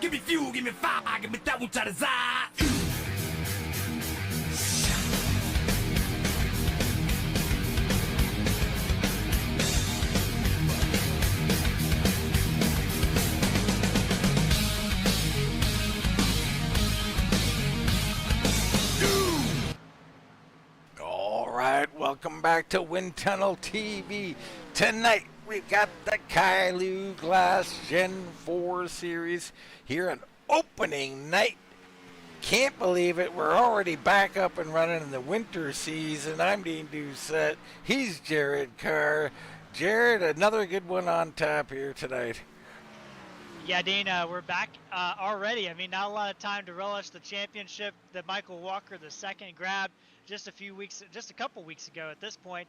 Give me fuel, give me fire, give me that which I desire. All right, welcome back to Wind Tunnel TV. Tonight we've got the Kylou Glass Gen 4 series here on opening night. Can't believe it, we're already back up and running in the winter season. I'm Dean Doucette, he's Jared Carr. Jared, another good one on tap here tonight. Yeah, Dean, we're back already. I mean, not a lot of time to relish the championship that Michael Walker II grabbed just a couple weeks ago at this point.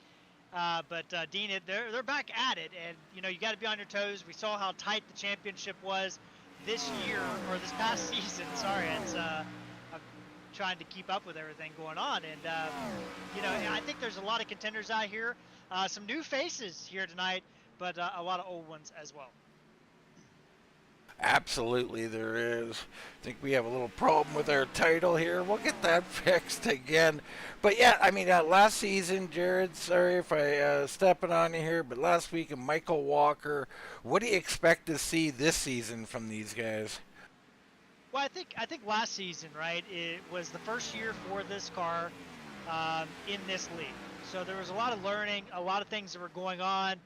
But Dean, they're back at it, and you know you got to be on your toes. We saw how tight the championship was this year or this past season. Sorry, I'm trying to keep up with everything going on, and you know I think there's a lot of contenders out here, some new faces here tonight, but a lot of old ones as well. Absolutely there is. I think we have a little problem with our title here. We'll get that fixed again. But yeah, I mean, last season, Jared, sorry if I stepping on you here, but last week Michael Walker, what do you expect to see this season from these guys? Well, I think last season, right, it was the first year for this car in this league. So there was a lot of learning, a lot of things that were going on.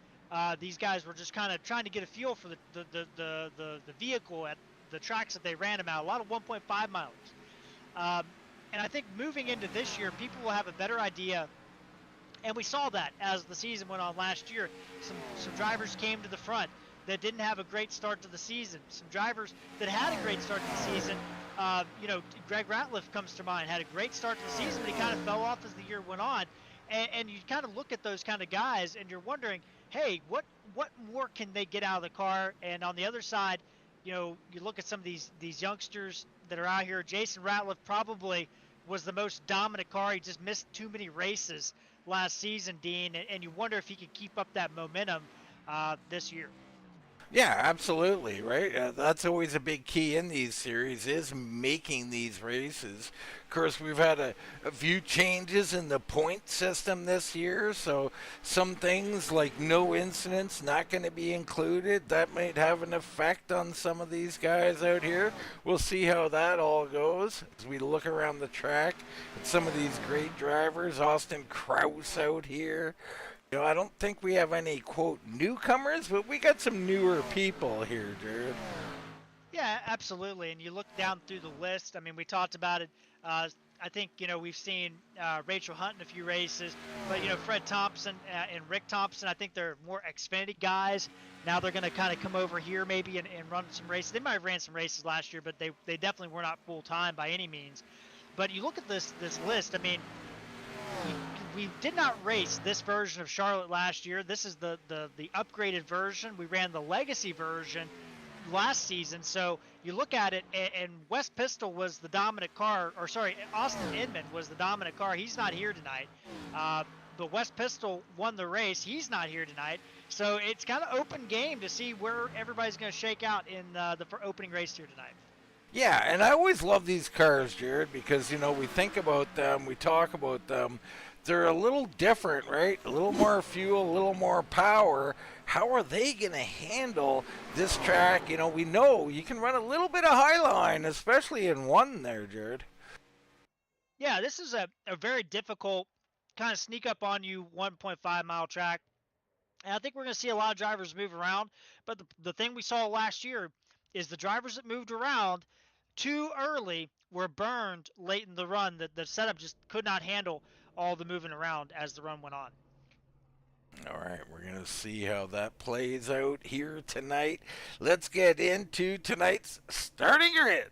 These guys were just kind of trying to get a feel for the vehicle at the tracks that they ran them out. A lot of 1.5 miles. And I think moving into this year, people will have a better idea. And we saw that as the season went on last year. Some drivers came to the front that didn't have a great start to the season. Some drivers that had a great start to the season. You know, Greg Ratliff comes to mind, had a great start to the season, but he kind of fell off as the year went on. And you kind of look at those kind of guys, and you're wondering, hey, what more can they get out of the car? And on the other side, you know, you look at some of these youngsters that are out here. Jason Ratliff probably was the most dominant car. He just missed too many races last season, Dean, and you wonder if he could keep up that momentum this year. Yeah, absolutely, right? That's always a big key in these series, is making these races. Of course, we've had a few changes in the point system this year, so some things like no incidents not going to be included. That might have an effect on some of these guys out here. We'll see how that all goes as we look around the track at some of these great drivers. Austin Kraus out here. You know, I don't think we have any, quote, newcomers, but we got some newer people here, Jared. Yeah, absolutely. And you look down through the list. I mean, we talked about it. I think, you know, we've seen Rachel Hunt in a few races. But, you know, Fred Thompson and Rick Thompson, I think they're more Xfinity guys. Now they're going to kind of come over here maybe and run some races. They might have ran some races last year, but they definitely were not full-time by any means. But you look at this list, I mean, we did not race this version of Charlotte last year. This is the upgraded version. We ran the legacy version last season. So you look at it, and West Pistol was the dominant car, or sorry, Austin Inman was the dominant car. He's not here tonight. But West Pistol won the race. He's not here tonight. So it's kind of open game to see where everybody's going to shake out in the opening race here tonight. Yeah, and I always love these cars, Jared, because, you know, we think about them, we talk about them. They're a little different, right? A little more fuel, a little more power. How are they going to handle this track? You know, we know you can run a little bit of high line, especially in one there, Jared. Yeah, this is a very difficult kind of sneak up on you 1.5 mile track. And I think we're going to see a lot of drivers move around. But the thing we saw last year is the drivers that moved around too early were burned late in the run. The setup just could not handle all the moving around as the run went on. All right, we're going to see how that plays out here tonight. Let's get into tonight's starting grid.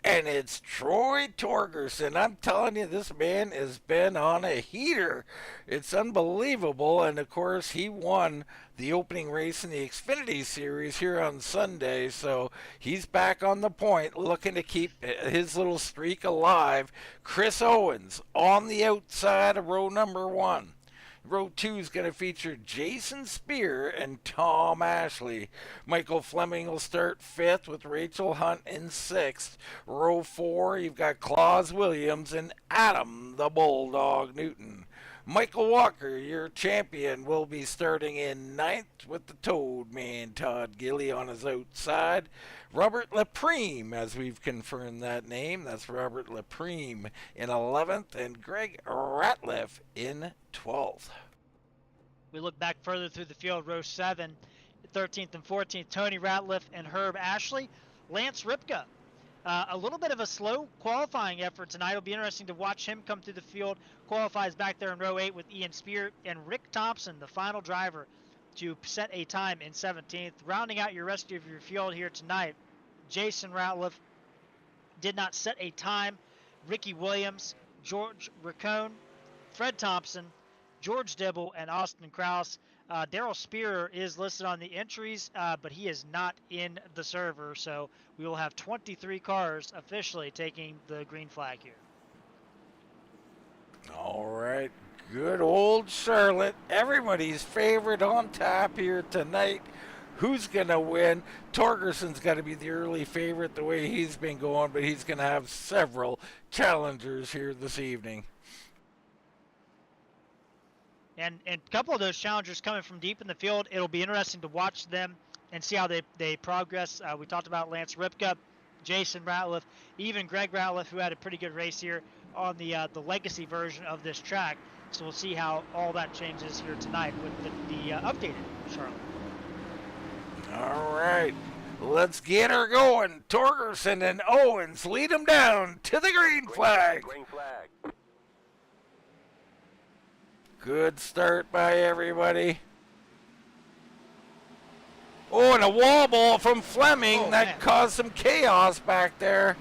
And it's Troy Torgerson. I'm telling you, this man has been on a heater. It's unbelievable. And, of course, he won the opening race in the Xfinity Series here on Sunday. So he's back on the point, looking to keep his little streak alive. Chris Owens on the outside of row number one. Row 2 is going to feature Jason Spear and Tom Ashley. Michael Fleming will start 5th with Rachel Hunt in 6th. Row 4, you've got Claus Williams and Adam the Bulldog Newton. Michael Walker, your champion, will be starting in 9th with the Toad Man Todd Gilly on his outside. Robert Lepreme, as we've confirmed that name, that's Robert Lepreme in 11th, and Greg Ratliff in 12th. We look back further through the field, row 7, 13th and 14th, Tony Ratliff and Herb Ashley. Lance Ripka, a little bit of a slow qualifying effort tonight. It'll be interesting to watch him come through the field. Qualifies back there in row 8 with Ian Spear, and Rick Thompson, the final driver, to set a time in 17th. Rounding out your rest of your field here tonight, Jason Ratliff did not set a time. Ricky Williams, George Riccone, Fred Thompson, George Dibble, and Austin Krause. Daryl Spear is listed on the entries, but he is not in the server, so we will have 23 cars officially taking the green flag here. All right, good old Charlotte, everybody's favorite on tap here tonight. Who's going to win? Torgerson's got to be the early favorite the way he's been going, but he's going to have several challengers here this evening. And a couple of those challengers coming from deep in the field, it'll be interesting to watch them and see how they progress. We talked about Lance Ripka, Jason Ratliff, even Greg Ratliff, who had a pretty good race here on the legacy version of this track. So we'll see how all that changes here tonight with the updated Charlotte. All right, let's get her going. Torgerson and Owens lead them down to the green flag. Green flag. Good start by everybody. Oh, and a wall ball from Fleming that caused some chaos back there.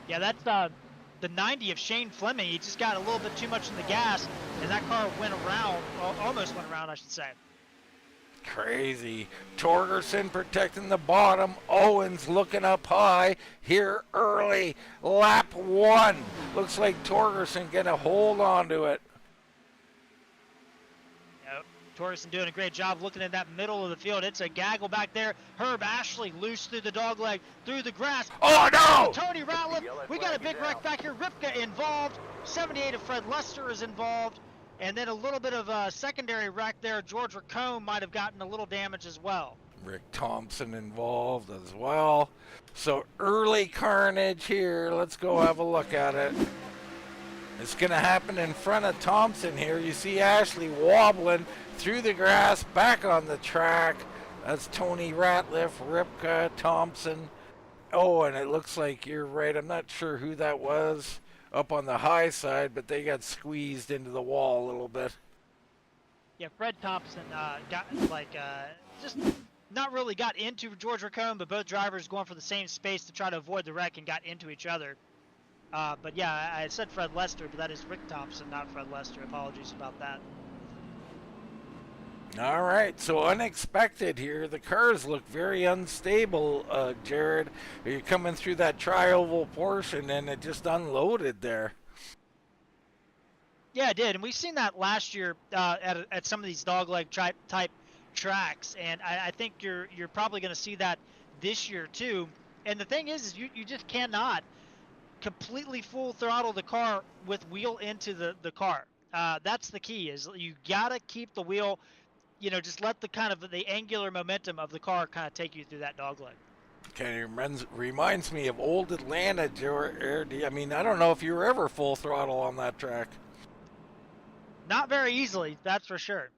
Yeah, that's the 90 of Shane Fleming. He just got a little bit too much in the gas, and that car went around, almost went around, I should say. Crazy. Torgerson protecting the bottom. Owens looking up high here early. Lap 1. Looks like Torgerson gonna hold on to it. Torgerson doing a great job looking in that middle of the field. It's a gaggle back there. Herb Ashley loose through the dogleg, through the grass. Oh, no! Tony Ratliff. We got a big wreck back here. Ripka involved. 78 of Fred Lester is involved. And then a little bit of a secondary wreck there. George Riccone might have gotten a little damage as well. Rick Thompson involved as well. So early carnage here. Let's go have a look at it. It's going to happen in front of Thompson here. You see Ashley wobbling through the grass, back on the track. That's Tony Ratliff, Ripka, Thompson. Oh, and it looks like you're right. I'm not sure who that was up on the high side, but they got squeezed into the wall a little bit. Yeah, Fred Thompson got just not really got into George Riccone, but both drivers going for the same space to try to avoid the wreck and got into each other. But yeah, I said Fred Lester, but that is Rick Thompson, not Fred Lester. Apologies about that. All right, so unexpected here. The cars look very unstable, Jared. You're coming through that tri-oval portion, and it just unloaded there. Yeah, it did, and we've seen that last year at some of these dogleg type tracks, and I think you're probably going to see that this year too. And the thing is you just cannot completely full throttle the car with wheel into the car. That's the key, is you gotta keep the wheel, just let the angular momentum of the car kind of take you through that dogleg. Kind of reminds me of old Atlanta, Jared. I mean, I don't know if you were ever full throttle on that track. Not very easily, that's for sure.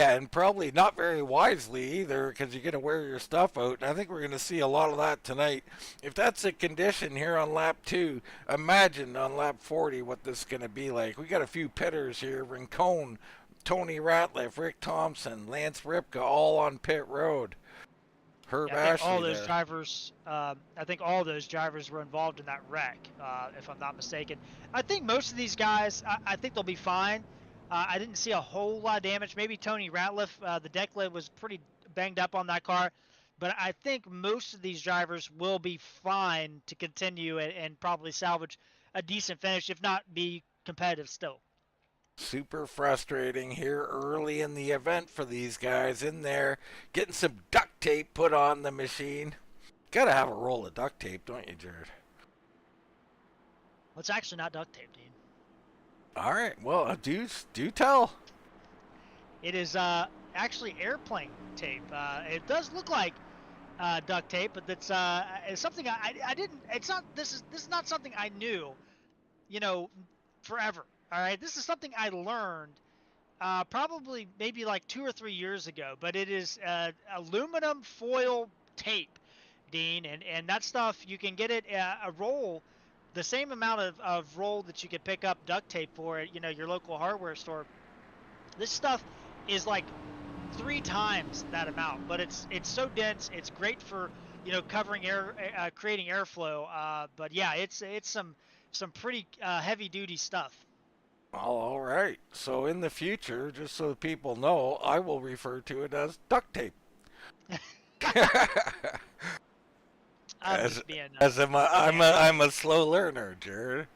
Yeah, and probably not very wisely either, because you're going to wear your stuff out. And I think we're going to see a lot of that tonight. If that's the condition here on lap 2, imagine on lap 40 what this is going to be like. We got a few pitters here. Rincon, Tony Ratliff, Rick Thompson, Lance Ripka, all on pit road. Herb Ashley all those drivers. I think all those drivers were involved in that wreck, if I'm not mistaken. I think most of these guys, I think they'll be fine. I didn't see a whole lot of damage. Maybe Tony Ratliff, the deck lid was pretty banged up on that car. But I think most of these drivers will be fine to continue and probably salvage a decent finish, if not be competitive still. Super frustrating here early in the event for these guys in there, getting some duct tape put on the machine. Gotta have a roll of duct tape, don't you, Jared? Well, it's actually not duct tape, Dean. All right, well, do tell. It is actually airplane tape. It does look like duct tape, but it's something I didn't. It's not. This is not something I knew, you know, forever. All right, this is something I learned probably maybe like 2 or 3 years ago. But it is aluminum foil tape, Dean, and that stuff you can get it a roll, the same amount of roll that you could pick up duct tape for at your local hardware store. This stuff is like 3 times that amount, but it's so dense. It's great for covering air, creating airflow. But yeah, it's some pretty heavy duty stuff. All right. So in the future, just so people know, I will refer to it as duct tape. I'm a slow learner, Jared.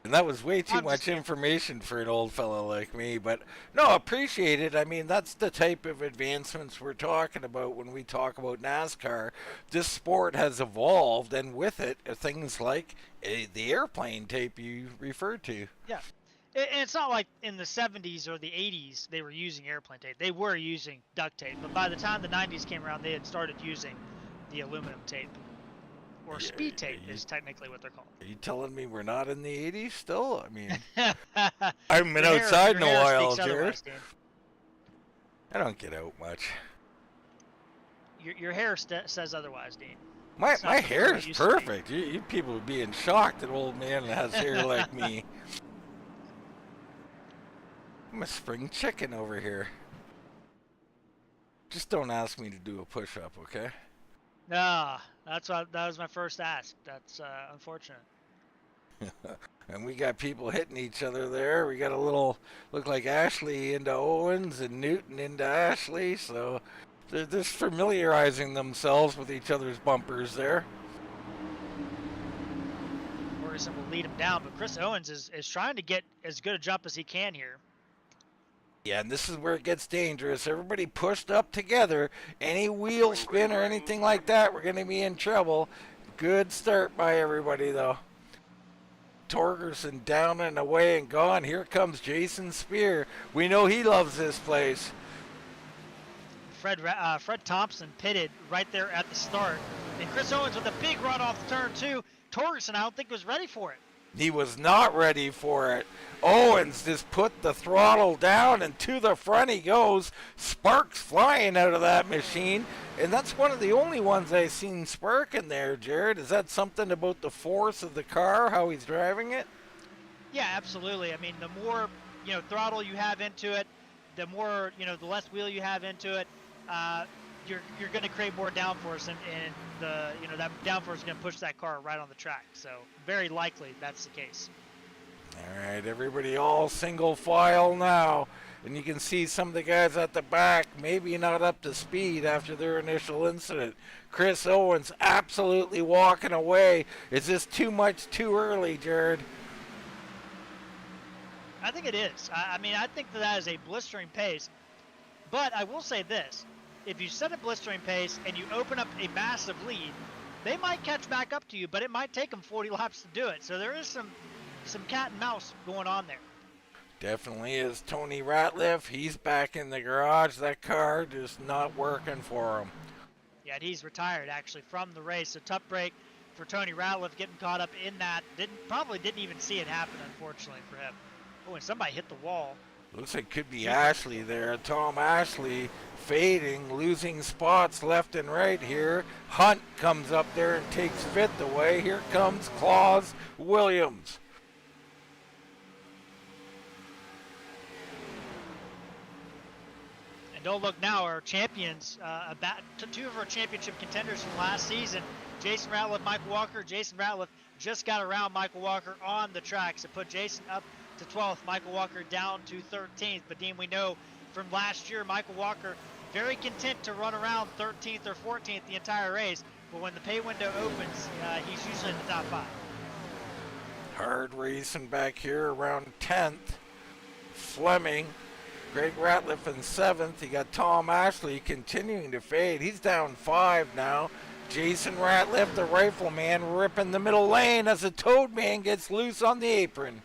And that was way too much information for an old fellow like me. But no, appreciate it. I mean, that's the type of advancements we're talking about when we talk about NASCAR. This sport has evolved, and with it, things like the airplane tape you referred to. Yeah. And it's not like in the 70s or the 80s they were using airplane tape. They were using duct tape. But by the time the 90s came around, they had started using the aluminum tape. Or speed tape is technically what they're called. Are you telling me we're not in the 80s still? I mean, I haven't been outside in a while, Jared. I don't get out much. Your hair says otherwise, Dean. My hair is perfect. You people would be in shock that an old man has hair like me. I'm a spring chicken over here. Just don't ask me to do a push-up, okay? Nah, that was my first ask. That's unfortunate. And we got people hitting each other there. We got a little, look like Ashley into Owens and Newton into Ashley. So they're just familiarizing themselves with each other's bumpers there. Morrison will lead him down, but Chris Owens is trying to get as good a jump as he can here. Yeah, and this is where it gets dangerous. Everybody pushed up together. Any wheel spin or anything like that, we're going to be in trouble. Good start by everybody, though. Torgerson down and away and gone. Here comes Jason Spear. We know he loves this place. Fred Thompson pitted right there at the start. And Chris Owens with a big run off the turn, too. Torgerson, I don't think, was ready for it. He was not ready for it. Owens just put the throttle down and to the front he goes. Sparks flying out of that machine. And that's one of the only ones I've seen spark in there, Jared. Is that something about the force of the car, how he's driving it? Yeah, absolutely. I mean, the more, throttle you have into it, the more, the less wheel you have into it, you're going to create more downforce, and that downforce is going to push that car right on the track. So very likely that's the case. All right, everybody all single file now. And you can see some of the guys at the back maybe not up to speed after their initial incident. Chris Owens absolutely walking away. Is this too much too early, Jared? I think it is. I mean, I think that is a blistering pace. But I will say this. If you set a blistering pace and you open up a massive lead, they might catch back up to you, but it might take them 40 laps to do it. So there is some cat and mouse going on there. Definitely is. Tony Ratliff, he's back in the garage. That car just not working for him. Yeah, he's retired actually from the race. So tough break for Tony Ratliff, getting caught up in that. Probably didn't even see it happen, unfortunately for him. Oh, and somebody hit the wall. Looks like it could be Ashley there. Tom Ashley fading, losing spots left and right here. Hunt comes up there and takes fifth away. Here comes Claus Williams. And don't look now, our champions, two of our championship contenders from last season, Jason Ratliff, Michael Walker. Jason Ratliff just got around Michael Walker on the track, so put Jason up to 12th, Michael Walker down to 13th. But Dean, we know from last year, Michael Walker very content to run around 13th or 14th the entire race, but when the pay window opens, he's usually in the top 5. Hard racing back here around 10th. Fleming. Greg Ratliff in 7th. You got Tom Ashley continuing to fade. He's down 5 now. Jason Ratliff, the rifleman, ripping the middle lane as the Toad Man gets loose on the apron.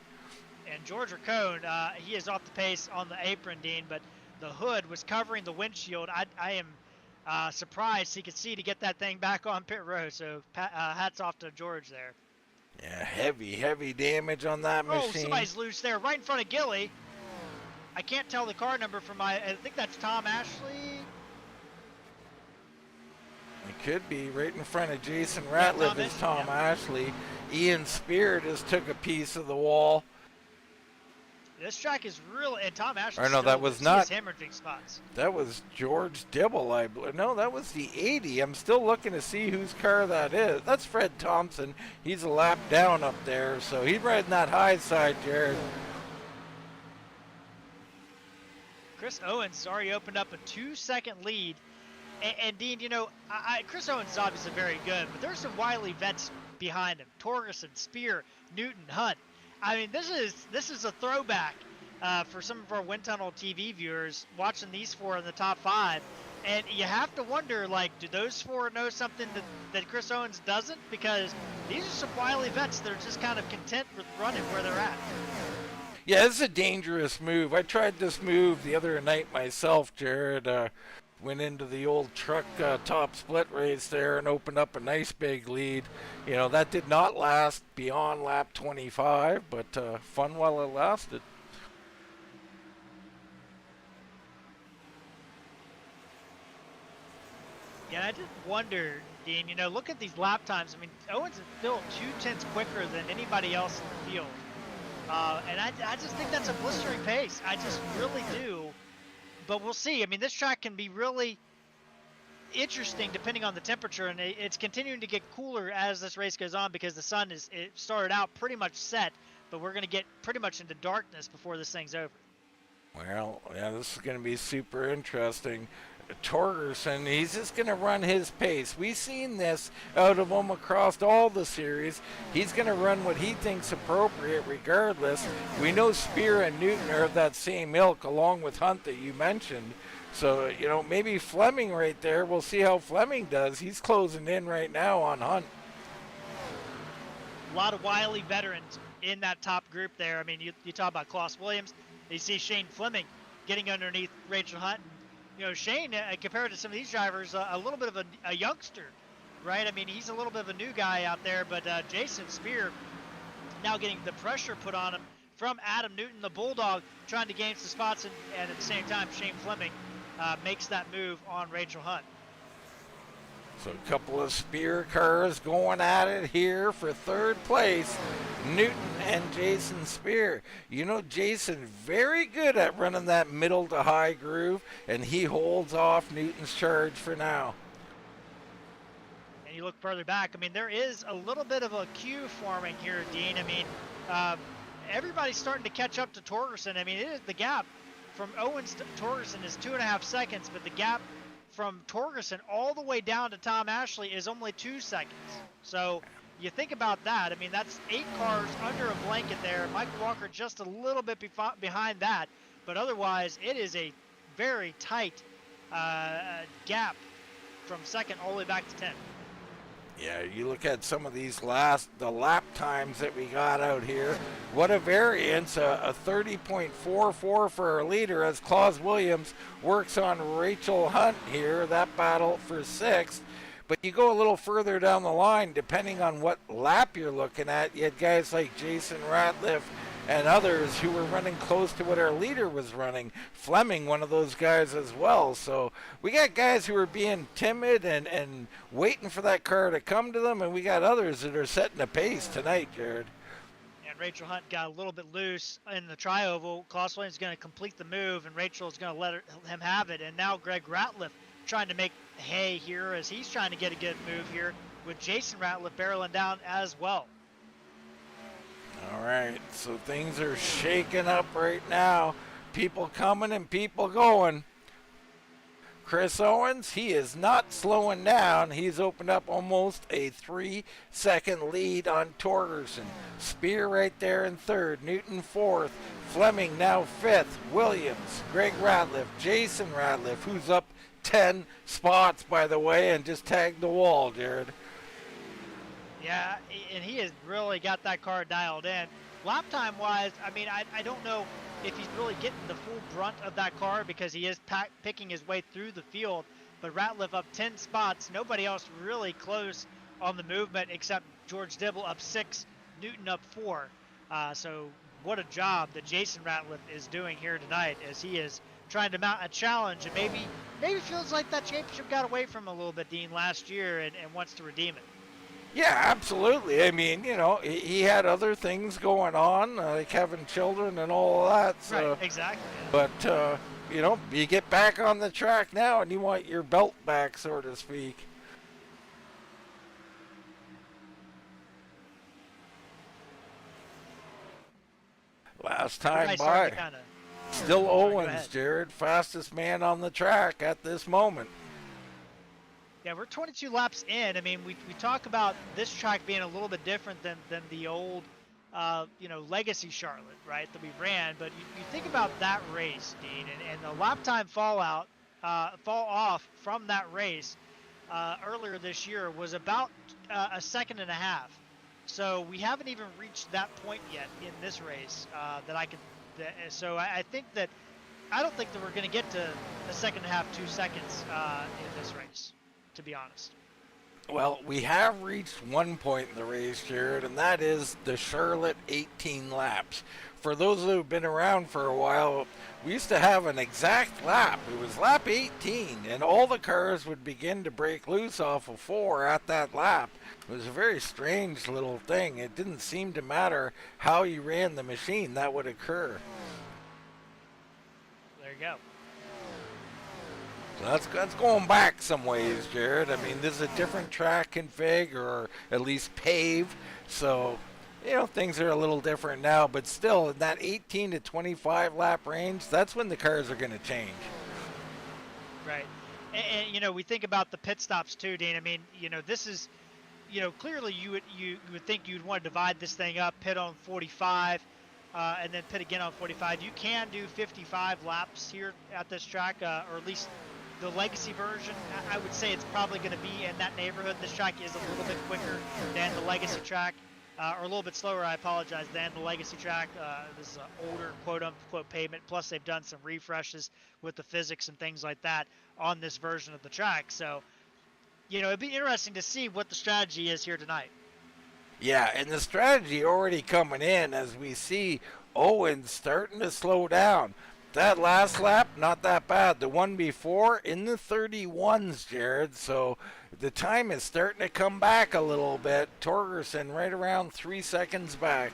And George Racone, he is off the pace on the apron, Dean, but the hood was covering the windshield. I am surprised he could see to get that thing back on pit road. So hats off to George there. Yeah, heavy damage on that machine. Oh, somebody's loose there, right in front of Gilly. I can't tell the car number from I think that's Tom Ashley. It could be right in front of Jason Ratliff is Tom Ashley. Ian Spear just took a piece of the wall. This track is really, and Tom Ashley. Or no, that was not. Hemorrhaging spots. That was George Dibble, I believe. No, that was the 80. I'm still looking to see whose car that is. That's Fred Thompson. He's a lap down up there, so he's riding that high side, Jared. Chris Owens has already opened up a 2-second lead. And Dean, you know, Chris Owens is obviously very good, but there's some wily vets behind him. Torgerson, Spear, Newton, Hunt. I mean, this is a throwback for some of our Wind Tunnel TV viewers watching these 4 in the top 5. And you have to wonder, like, do those 4 know something that Chris Owens doesn't? Because these are some wily vets that are just kind of content with running where they're at. Yeah, this is a dangerous move. I tried this move the other night myself, Jared. Went into the old truck top split race there and opened up a nice big lead. You know, that did not last beyond lap 25, but fun while it lasted. Yeah, I just wonder, Dean, you know, look at these lap times. I mean, Owens is still 2/10 quicker than anybody else in the field. And I just think that's a blistering pace. I just really do. But we'll see. I mean, this track can be really interesting depending on the temperature, and it's continuing to get cooler as this race goes on because the sun it started out pretty much set, but we're going to get pretty much into darkness before this thing's over. Well, yeah, this is going to be super interesting. Torgerson, he's just going to run his pace. We've seen this out of him across all the series. He's going to run what he thinks appropriate regardless. We know Spear and Newton are of that same ilk along with Hunt that you mentioned. So, you know, maybe Fleming right there. We'll see how Fleming does. He's closing in right now on Hunt. A lot of wily veterans in that top group there. I mean, you talk about Klaus Williams. You see Shane Fleming getting underneath Rachel Hunt. You know, Shane, compared to some of these drivers, a little bit of a youngster, right? I mean, he's a little bit of a new guy out there, but Jason Spear now getting the pressure put on him from Adam Newton, the Bulldog, trying to gain some spots, and at the same time, Shane Fleming makes that move on Rachel Hunt. So a couple of Spear cars going at it here for 3rd place. Newton and Jason Spear. You know, Jason very good at running that middle to high groove, and he holds off Newton's charge for now. And you look further back, I mean, there is a little bit of a queue forming here, Dean. I mean, everybody's starting to catch up to Torgerson. I mean, the gap from Owens to Torgerson is 2.5 seconds, but the gap from Torgerson all the way down to Tom Ashley is only 2 seconds. So you think about that. I mean, that's 8 cars under a blanket there. Michael Walker just a little bit behind that. But otherwise, it is a very tight gap from 2nd all the way back to 10. Yeah, you look at some of these the lap times that we got out here. What a variance, a 30.44 for our leader as Klaus Williams works on Rachel Hunt here, that battle for 6th. But you go a little further down the line, depending on what lap you're looking at, you had guys like Jason Ratliff and others who were running close to what our leader was running. Fleming, one of those guys as well. So we got guys who are being timid and waiting for that car to come to them, and we got others that are setting a pace tonight, Jared. And Rachel Hunt got a little bit loose in the tri-oval. Klaus Williams is going to complete the move, and Rachel is going to let him have it. And now Greg Ratliff trying to make hay here as he's trying to get a good move here with Jason Ratliff barreling down as well. All right, so things are shaking up right now. People coming and people going. Chris Owens, he is not slowing down. He's opened up almost a 3-second lead on Torgerson. Spear right there in third, Newton fourth, Fleming now fifth, Williams, Greg Ratliff, Jason Ratliff, who's up 10 spots, by the way, and just tagged the wall, Jared. Yeah, and he has really got that car dialed in. Lap time wise, I mean, I don't know if he's really getting the full brunt of that car because he is picking his way through the field, but Ratliff up 10 spots, nobody else really close on the movement except George Dibble up 6, Newton up 4. So what a job that Jason Ratliff is doing here tonight as he is trying to mount a challenge, and maybe feels like that championship got away from him a little bit, Dean, last year and wants to redeem it. Yeah, absolutely. I mean, you know, he had other things going on, like having children and all of that. So, right, exactly. But, you know, you get back on the track now and you want your belt back, so to speak. Last time by. Still Owens, Jared, fastest man on the track at this moment. Yeah, we're 22 laps in. I mean, we talk about this track being a little bit different than the old, you know, legacy Charlotte, right, that we ran. But you think about that race, Dean, and the lap time fall off from that race earlier this year was about a second and a half. So we haven't even reached that point yet in this race that I can. So I think that I don't think that we're going to get to a second and a half, 2 seconds in this race, to be honest. Well, we have reached one point in the race, Jared, and that is the Charlotte 18 laps. For those who have been around for a while, we used to have an exact lap. It was lap 18, and all the cars would begin to break loose off of 4 at that lap. It was a very strange little thing. It didn't seem to matter how you ran the machine, that would occur. There you go. So that's going back some ways, Jared. I mean, this is a different track config, or at least paved. So, you know, things are a little different now. But still, in that 18 to 25 lap range, that's when the cars are going to change. Right. And, you know, we think about the pit stops too, Dean. I mean, you know, this is, you know, clearly you would think you'd want to divide this thing up, pit on 45, and then pit again on 45. You can do 55 laps here at this track, or at least the legacy version. I would say it's probably going to be in that neighborhood. This track is a little bit quicker than the legacy track, or a little bit slower, I apologize, than the legacy track. This is an older quote-unquote pavement, plus they've done some refreshes with the physics and things like that on this version of the track. So, you know, it'd be interesting to see what the strategy is here tonight. Yeah, and the strategy already coming in as we see Owens starting to slow down. That last lap, not that bad. The one before, in the 31s, Jared. So the time is starting to come back a little bit. Torgerson right around 3 seconds back.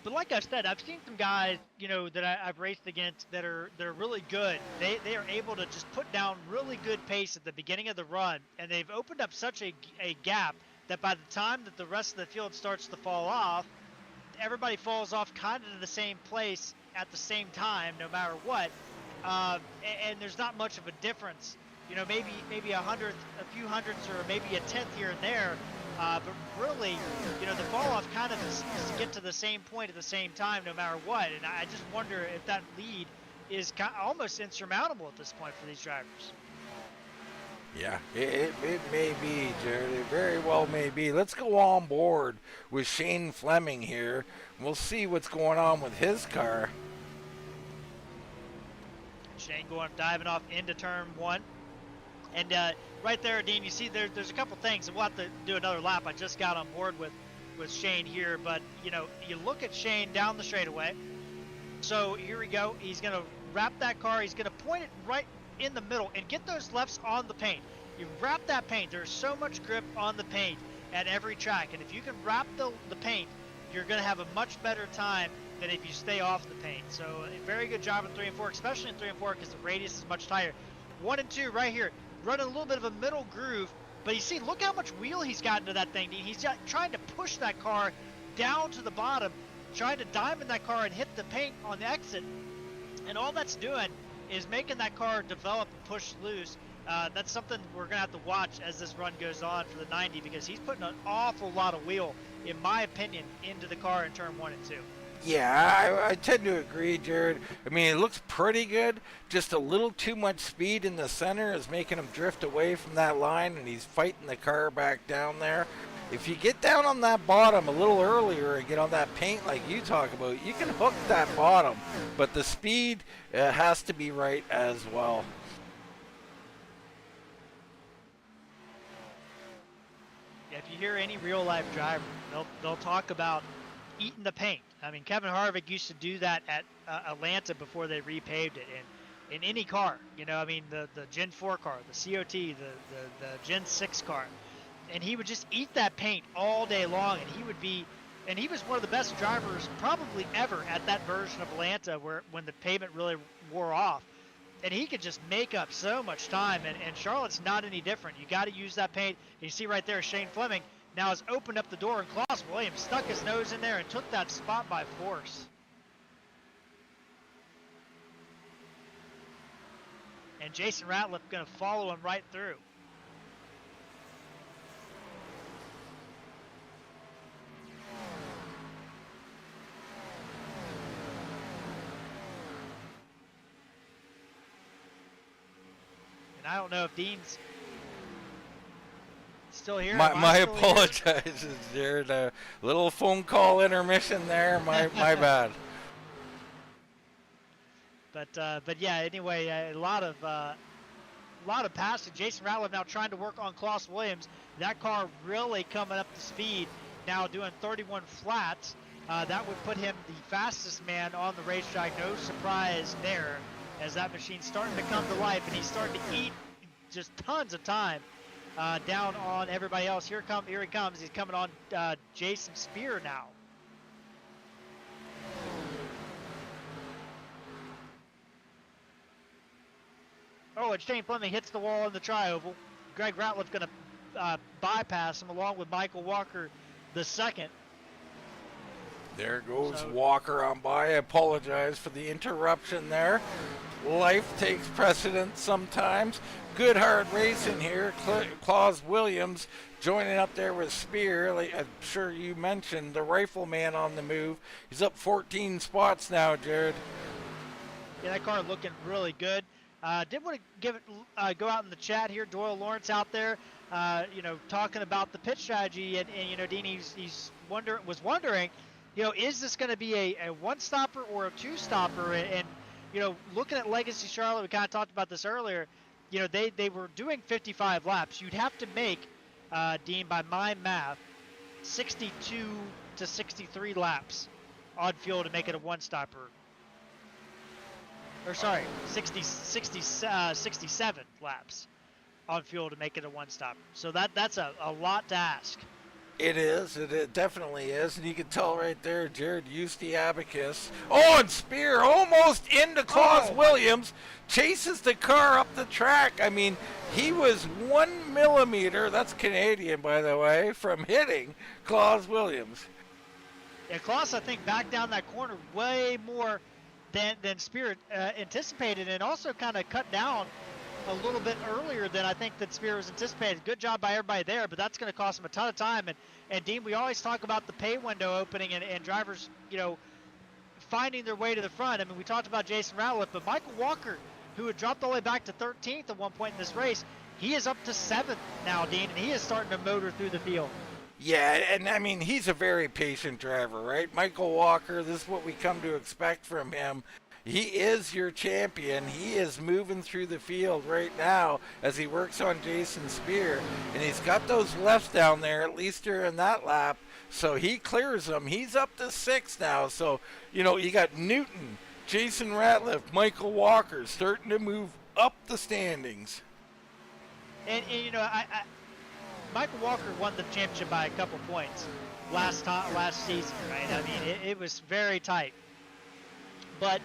But like I said, I've seen some guys, you know, that I've raced against that are really good. They are able to just put down really good pace at the beginning of the run, and they've opened up such a gap that by the time that the rest of the field starts to fall off, everybody falls off kind of to the same place at the same time, no matter what. And there's not much of a difference. You know, maybe a few hundredths, or maybe a tenth here and there. But really, you know, the fall off kind of is to get to the same point at the same time, no matter what. And I just wonder if that lead is almost insurmountable at this point for these drivers. Yeah, it may be, Jared. It very well may be. Let's go on board with Shane Fleming here. We'll see what's going on with his car. Shane diving off into turn 1. And right there, Dean, you see there's a couple things. We'll have to do another lap. I just got on board with Shane here. But, you know, you look at Shane down the straightaway. So here we go. He's going to wrap that car. He's going to point it right in the middle and get those lefts on the paint. You wrap that paint. There's so much grip on the paint at every track. And if you can wrap the paint, you're going to have a much better time than if you stay off the paint. So a very good job in 3 and 4, especially in 3 and 4 because the radius is much tighter. 1 and 2 right here. Running a little bit of a middle groove, but you see, look how much wheel he's got into that thing. He's trying to push that car down to the bottom, trying to diamond that car and hit the paint on the exit. And all that's doing is making that car develop and push loose. That's something we're going to have to watch as this run goes on for the 90, because he's putting an awful lot of wheel, in my opinion, into the car in turn 1 and 2. Yeah, I tend to agree, Jared. I mean, it looks pretty good. Just a little too much speed in the center is making him drift away from that line, and he's fighting the car back down there. If you get down on that bottom a little earlier and get on that paint like you talk about, you can hook that bottom. But the speed has to be right as well. Yeah, if you hear any real-life driver, they'll talk about eating the paint. I mean, Kevin Harvick used to do that at Atlanta before they repaved it. And in any car, I mean, the Gen 4 car, the COT, the Gen 6 car, and he would just eat that paint all day long, and he was one of the best drivers probably ever at that version of Atlanta when the pavement really wore off. And he could just make up so much time, and Charlotte's not any different. You got to use that paint. You see right there, Shane Fleming now has opened up the door, and Klaus Williams stuck his nose in there and took that spot by force. And Jason Ratliff going to follow him right through. And I don't know if Dean's still here. My apologizes, Jared. A little phone call intermission there. My bad. But yeah. Anyway, a lot of passing. Jason Ratliff now trying to work on Klaus Williams. That car really coming up to speed now, doing 31 flats. That would put him the fastest man on the racetrack. No surprise there, as that machine's starting to come to life, and he's starting to eat just tons of time down on everybody else. Here he comes. He's coming on Jason Spear now. Oh, and Shane Fleming hits the wall in the tri-oval. Greg Ratliff going to bypass him along with Michael Walker the second. There goes Walker on by. I apologize for the interruption there. Life takes precedence sometimes. Good hard racing here. Klaus Williams joining up there with Spear. Like I'm sure you mentioned, the rifleman on the move. He's up 14 spots now, Jared. Yeah, that car looking really good. Did want to give it go out in the chat here. Doyle Lawrence out there, talking about the pit strategy, and Dean, he's wondering, is this going to be a one-stopper or a two-stopper? And looking at Legacy Charlotte, we kind of talked about this earlier. They were doing 55 laps. You'd have to make, Dean, by my math, 62 to 63 laps on fuel to make it a one-stopper. Or sorry, 67 laps on fuel to make it a one-stopper. So that's a lot to ask. It is. It definitely is. And you can tell right there, Jared used the abacus. Oh, and Spear almost into Klaus Williams. Chases the car up the track. I mean, he was 1 millimeter, that's Canadian, by the way, from hitting Klaus Williams. Yeah, Klaus, I think, backed down that corner way more than Spear anticipated, and also kind of cut down a little bit earlier than I think that Spear was anticipated. Good job by everybody there, but that's going to cost him a ton of time. And Dean, we always talk about the pay window opening and drivers, finding their way to the front. I mean, we talked about Jason Ratliff, but Michael Walker, who had dropped all the way back to 13th at one point in this race, he is up to 7th now, Dean, and he is starting to motor through the field. Yeah, and I mean, he's a very patient driver, right? Michael Walker, this is what we come to expect from him. He is your champion. He is moving through the field right now as he works on Jason Spear. And he's got those lefts down there, at least during that lap. So he clears them. He's up to 6th now. So, you got Newton, Jason Ratliff, Michael Walker starting to move up the standings. And Michael Walker won the championship by a couple points last season, right? I mean, it was very tight. But,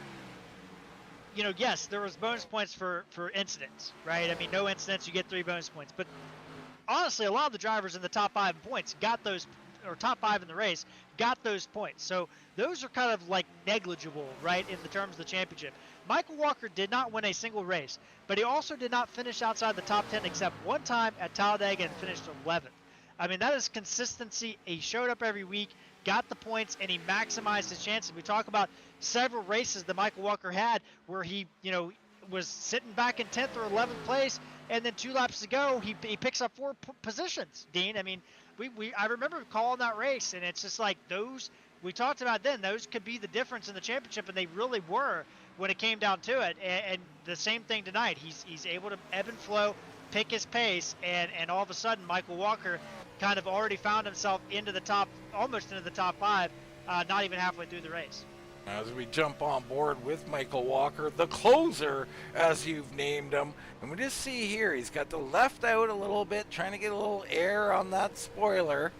yes, there was bonus points for incidents, right? I mean, no incidents, you get 3 bonus points. But honestly, a lot of the drivers in the top 5 in points got those, or top 5 in the race, got those points. So those are kind of like negligible, right, in the terms of the championship. Michael Walker did not win a single race, but he also did not finish outside the top 10 except one time at Talladega and finished 11th. I mean, that is consistency. He showed up every week, got the points, and he maximized his chances. We talk about several races that Michael Walker had where he, was sitting back in 10th or 11th place, and then 2 laps to go, he picks up 4 positions, Dean. I mean, I remember calling that race, and it's just like those we talked about then, those could be the difference in the championship, and they really were when it came down to it. And the same thing tonight. He's able to ebb and flow, pick his pace, and all of a sudden Michael Walker kind of already found himself almost into the top 5, not even halfway through the race. As we jump on board with Michael Walker, the closer, as you've named him. And we just see here, he's got the left out a little bit, trying to get a little air on that spoiler.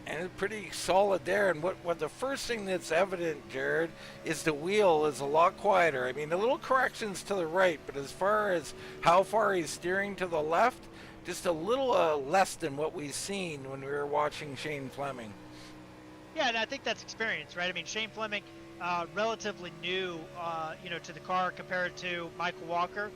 And it's pretty solid there. And what the first thing that's evident, Jared, is the wheel is a lot quieter. I mean, a little corrections to the right, but as far as how far he's steering to the left, just a little less than what we've seen when we were watching Shane Fleming. Yeah, and I think that's experience, right? I mean, Shane Fleming, relatively new, to the car compared to Michael Walker.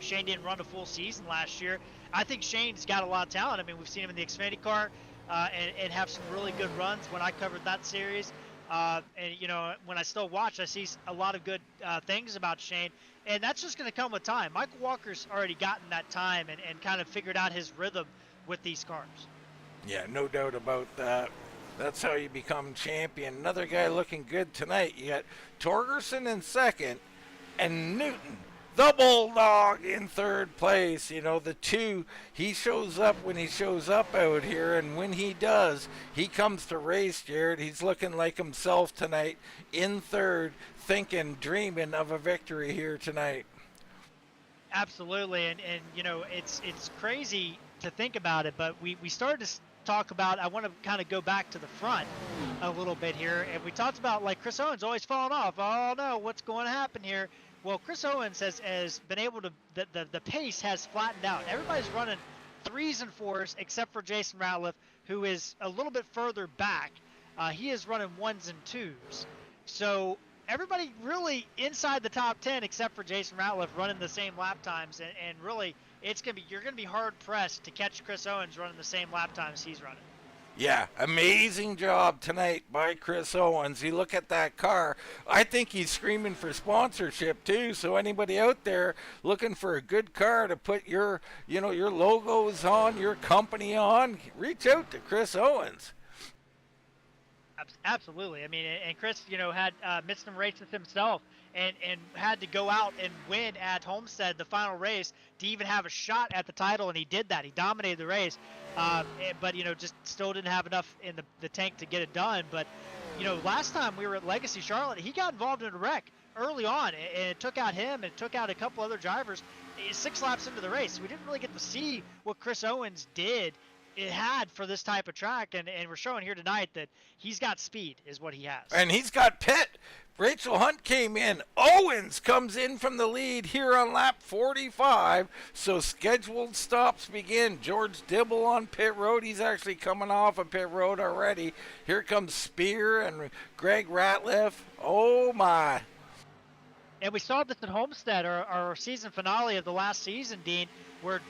Shane didn't run a full season last year. I think Shane's got a lot of talent. I mean, we've seen him in the Xfinity car and have some really good runs when I covered that series. When I still watch, I see a lot of good things about Shane, and that's just going to come with time. Michael Walker's already gotten that time and kind of figured out his rhythm with these cars. Yeah, no doubt about that. That's how you become champion. Another guy looking good tonight. You got Torgerson in second and Newton, the Bulldog, in third place. The two, he shows up when he shows up out here, and when he does, he comes to race, Jared. He's looking like himself tonight in third, dreaming of a victory here tonight. Absolutely, and it's crazy to think about it, but we started to talk about, I want to kind of go back to the front a little bit here, and we talked about like Chris Owens always falling off. Oh no, what's going to happen here? Well, Chris Owens has been able to, the pace has flattened out. Everybody's running 3s and 4s except for Jason Ratliff, who is a little bit further back. He is running 1s and 2s. So everybody really inside the top 10 except for Jason Ratliff running the same lap times, and really you're gonna be hard pressed to catch Chris Owens running the same lap times he's running. Yeah, amazing job tonight by Chris Owens. You look at that car, I think he's screaming for sponsorship too. So anybody out there looking for a good car to put your logos on, your company on, reach out to Chris Owens. Absolutely. I mean, and Chris, had missed some races himself and had to go out and win at Homestead the final race to even have a shot at the title, and he did that. He dominated the race, but just still didn't have enough in the tank to get it done. But last time we were at Legacy Charlotte, he got involved in a wreck early on, and it took out him and took out a couple other drivers 6 laps into the race. We didn't really get to see what Chris Owens had for this type of track, and we're showing here tonight that he's got speed is what he has. And he's got pit. Rachel Hunt came in. Owens comes in from the lead here on lap 45. So scheduled stops begin. George Dibble on pit road. He's actually coming off of pit road already. Here comes Spear and Greg Ratliff. Oh my. And we saw this at Homestead, our season finale of the last season, Dean, where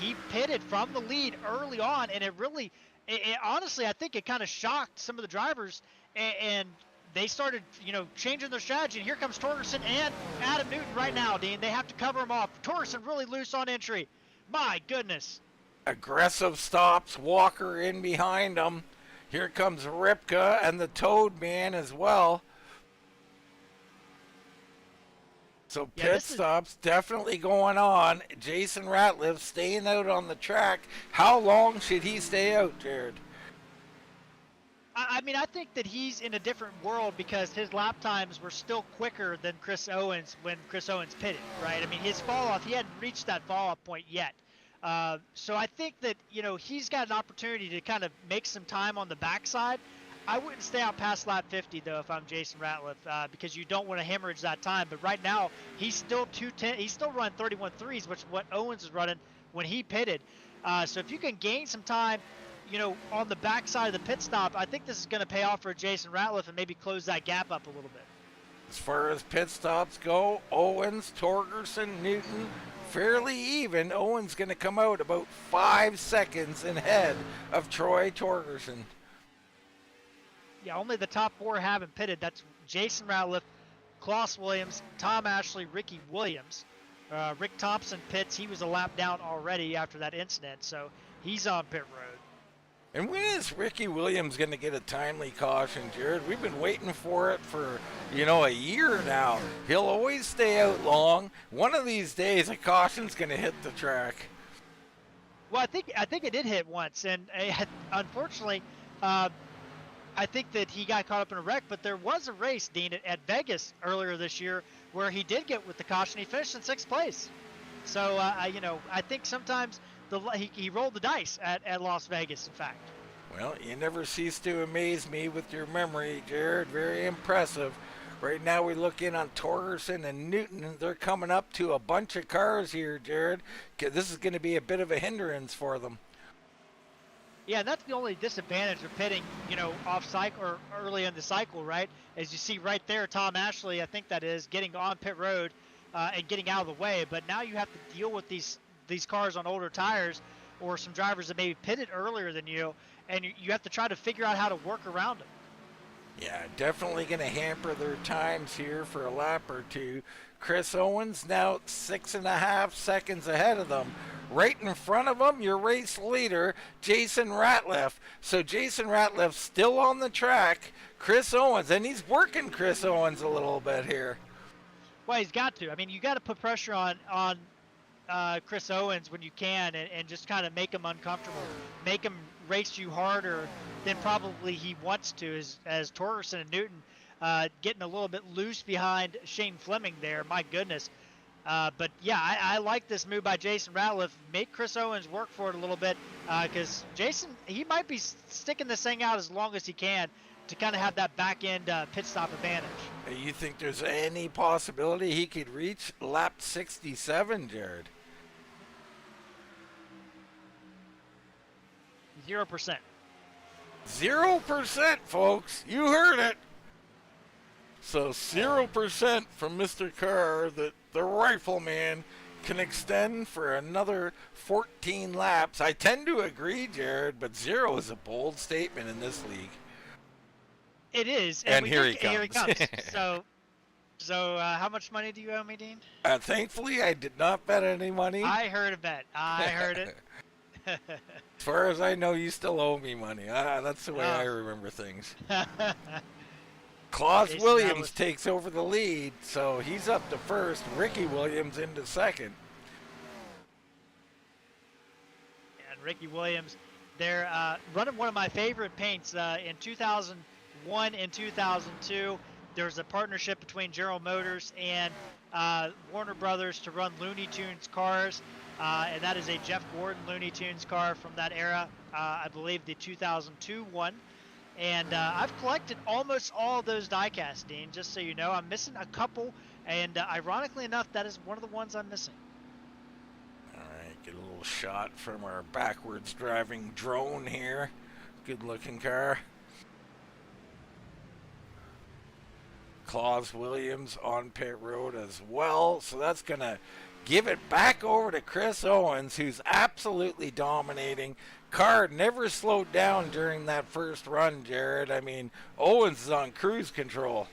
he pitted from the lead early on, and it honestly, I think it kind of shocked some of the drivers, and they started, changing their strategy. And here comes Torgerson and Adam Newton right now, Dean. They have to cover him off. Torgerson really loose on entry. My goodness. Aggressive stops. Walker in behind him. Here comes Ripka and the Toad Man as well. So pit stops definitely going on. Jason Ratliff staying out on the track. How long should he stay out, Jared? I mean, I think that he's in a different world because his lap times were still quicker than Chris Owens when Chris Owens pitted, right? I mean, his fall off, he hadn't reached that fall off point yet. So I think that, he's got an opportunity to kind of make some time on the backside. I wouldn't stay out past lap 50, though, if I'm Jason Ratliff, because you don't want to hemorrhage that time. But right now, he's still 210. He's still running 31.3s, which is what Owens was running when he pitted. So if you can gain some time, on the backside of the pit stop, I think this is going to pay off for Jason Ratliff and maybe close that gap up a little bit. As far as pit stops go, Owens, Torgerson, Newton, fairly even. Owens going to come out about 5 seconds ahead of Troy Torgerson. Yeah, only the top 4 haven't pitted. That's Jason Ratliff, Klaus Williams, Tom Ashley, Ricky Williams. Rick Thompson pits. He was a lap down already after that incident, so he's on pit road. And when is Ricky Williams going to get a timely caution, Jared? We've been waiting for it for, a year now. He'll always stay out long. One of these days, a caution's going to hit the track. Well, I think it did hit once, and unfortunately, I think that he got caught up in a wreck. But there was a race, Dean, at Vegas earlier this year where he did get with the caution. He finished in 6th place. So, I think sometimes he rolled the dice at Las Vegas, in fact. Well, you never cease to amaze me with your memory, Jared. Very impressive. Right now we look in on Torgerson and Newton. They're coming up to a bunch of cars here, Jared. This is going to be a bit of a hindrance for them. Yeah, that's the only disadvantage of pitting, off cycle or early in the cycle, right? As you see right there, Tom Ashley, I think that is, getting on pit road and getting out of the way. But now you have to deal with these cars on older tires, or some drivers that maybe pitted earlier than you, and you have to try to figure out how to work around them. Yeah, definitely going to hamper their times here for a lap or two. Chris Owens now 6.5 seconds ahead of them. Right in front of them, your race leader, Jason Ratliff. So Jason Ratliff still on the track. Chris Owens, and he's working Chris Owens a little bit here. Well, he's got to. I mean, you got to put pressure on Chris Owens when you can, and just kind of make him uncomfortable, make him race you harder than probably he wants to, as Torgerson and Newton getting a little bit loose behind Shane Fleming there. My goodness. But yeah, I like this move by Jason Ratliff. Make Chris Owens work for it a little bit, because Jason, he might be sticking this thing out as long as he can to kind of have that back end pit stop advantage. You think there's any possibility he could reach lap 67, Jared? 0%. 0%, folks. You heard it. So 0% from Mr. Carr that the rifleman can extend for another 14 laps. I tend to agree, Jared, but 0 is a bold statement in this league. It is. And here he Here he comes. comes. So how much money do you owe me, Dean? Thankfully, I did not bet any money. I heard a bet. I heard it. As far as I know, you still owe me money. That's the way I remember things. Klaus Williams takes over the lead, so he's up to first. Ricky Williams into second. And Ricky Williams, they're running one of my favorite paints in 2001 and 2002. There's a partnership between General Motors and Warner Brothers to run Looney Tunes cars, and that is a Jeff Gordon Looney Tunes car from that era, I believe the 2002 one. And I've collected almost all of those die-casts, Dean, just so you know. I'm missing a couple, and ironically enough, that is one of the ones I'm missing. All right, get a little shot from our backwards driving drone here. Good looking car. Klaus Williams on pit road as well, so that's going to give it back over to Chris Owens, who's absolutely dominating. Car never slowed down during that first run, Jared. I mean, Owens is on cruise control.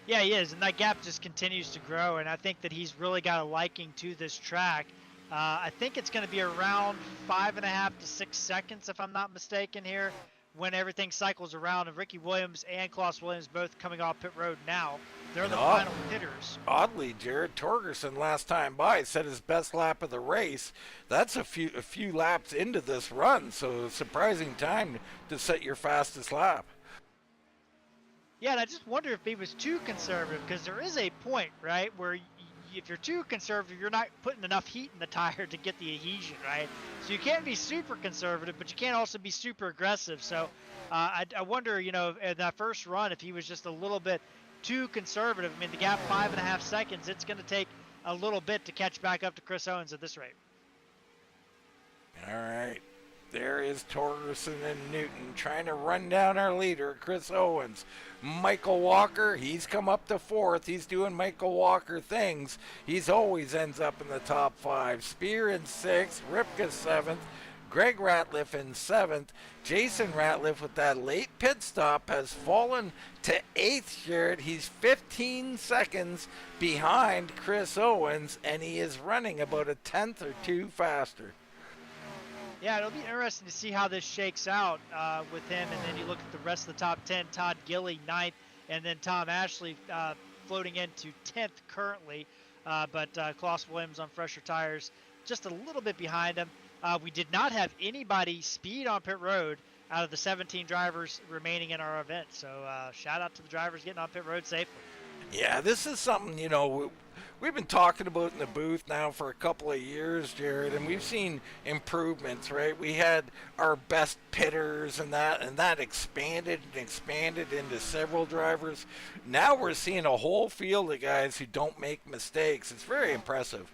Yeah, he is, and that gap just continues to grow, and I think that he's really got a liking to this track. I think it's going to be around 5.5 to 6 seconds, if I'm not mistaken here, when everything cycles around, and Ricky Williams and Klaus Williams both coming off pit road now. They're the final hitters. Oddly, Jared Torgerson last time by set his best lap of the race. That's a few laps into this run, so surprising time to set your fastest lap. Yeah, and I just wonder if he was too conservative, because there is a point, right, where if you're too conservative, you're not putting enough heat in the tire to get the adhesion, right? So you can't be super conservative, but you can't also be super aggressive. So I wonder, in that first run, if he was just a little bit too conservative. I mean, the gap 5.5 seconds, it's going to take a little bit to catch back up to Chris Owens at this rate. All right. There is Torgerson and Newton trying to run down our leader, Chris Owens. Michael Walker, he's come up to 4th. He's doing Michael Walker things. He's always ends up in the top 5. Spear in 6th, Ripka 7th, Greg Ratliff in 7th. Jason Ratliff with that late pit stop has fallen to 8th, Jared. He's 15 seconds behind Chris Owens, and he is running about a 10th or 2 faster. Yeah, it'll be interesting to see how this shakes out with him. And then you look at the rest of the top 10, Todd Gilly 9th, and then Tom Ashley floating into 10th currently. But Klaus Williams on fresher tires just a little bit behind him. We did not have anybody speed on pit road out of the 17 drivers remaining in our event. So shout out to the drivers getting on pit road safely. Yeah, this is something, we've been talking about in the booth now for a couple of years, Jared, and we've seen improvements, right? We had our best pitters and that expanded and expanded into several drivers. Now we're seeing a whole field of guys who don't make mistakes. It's very impressive.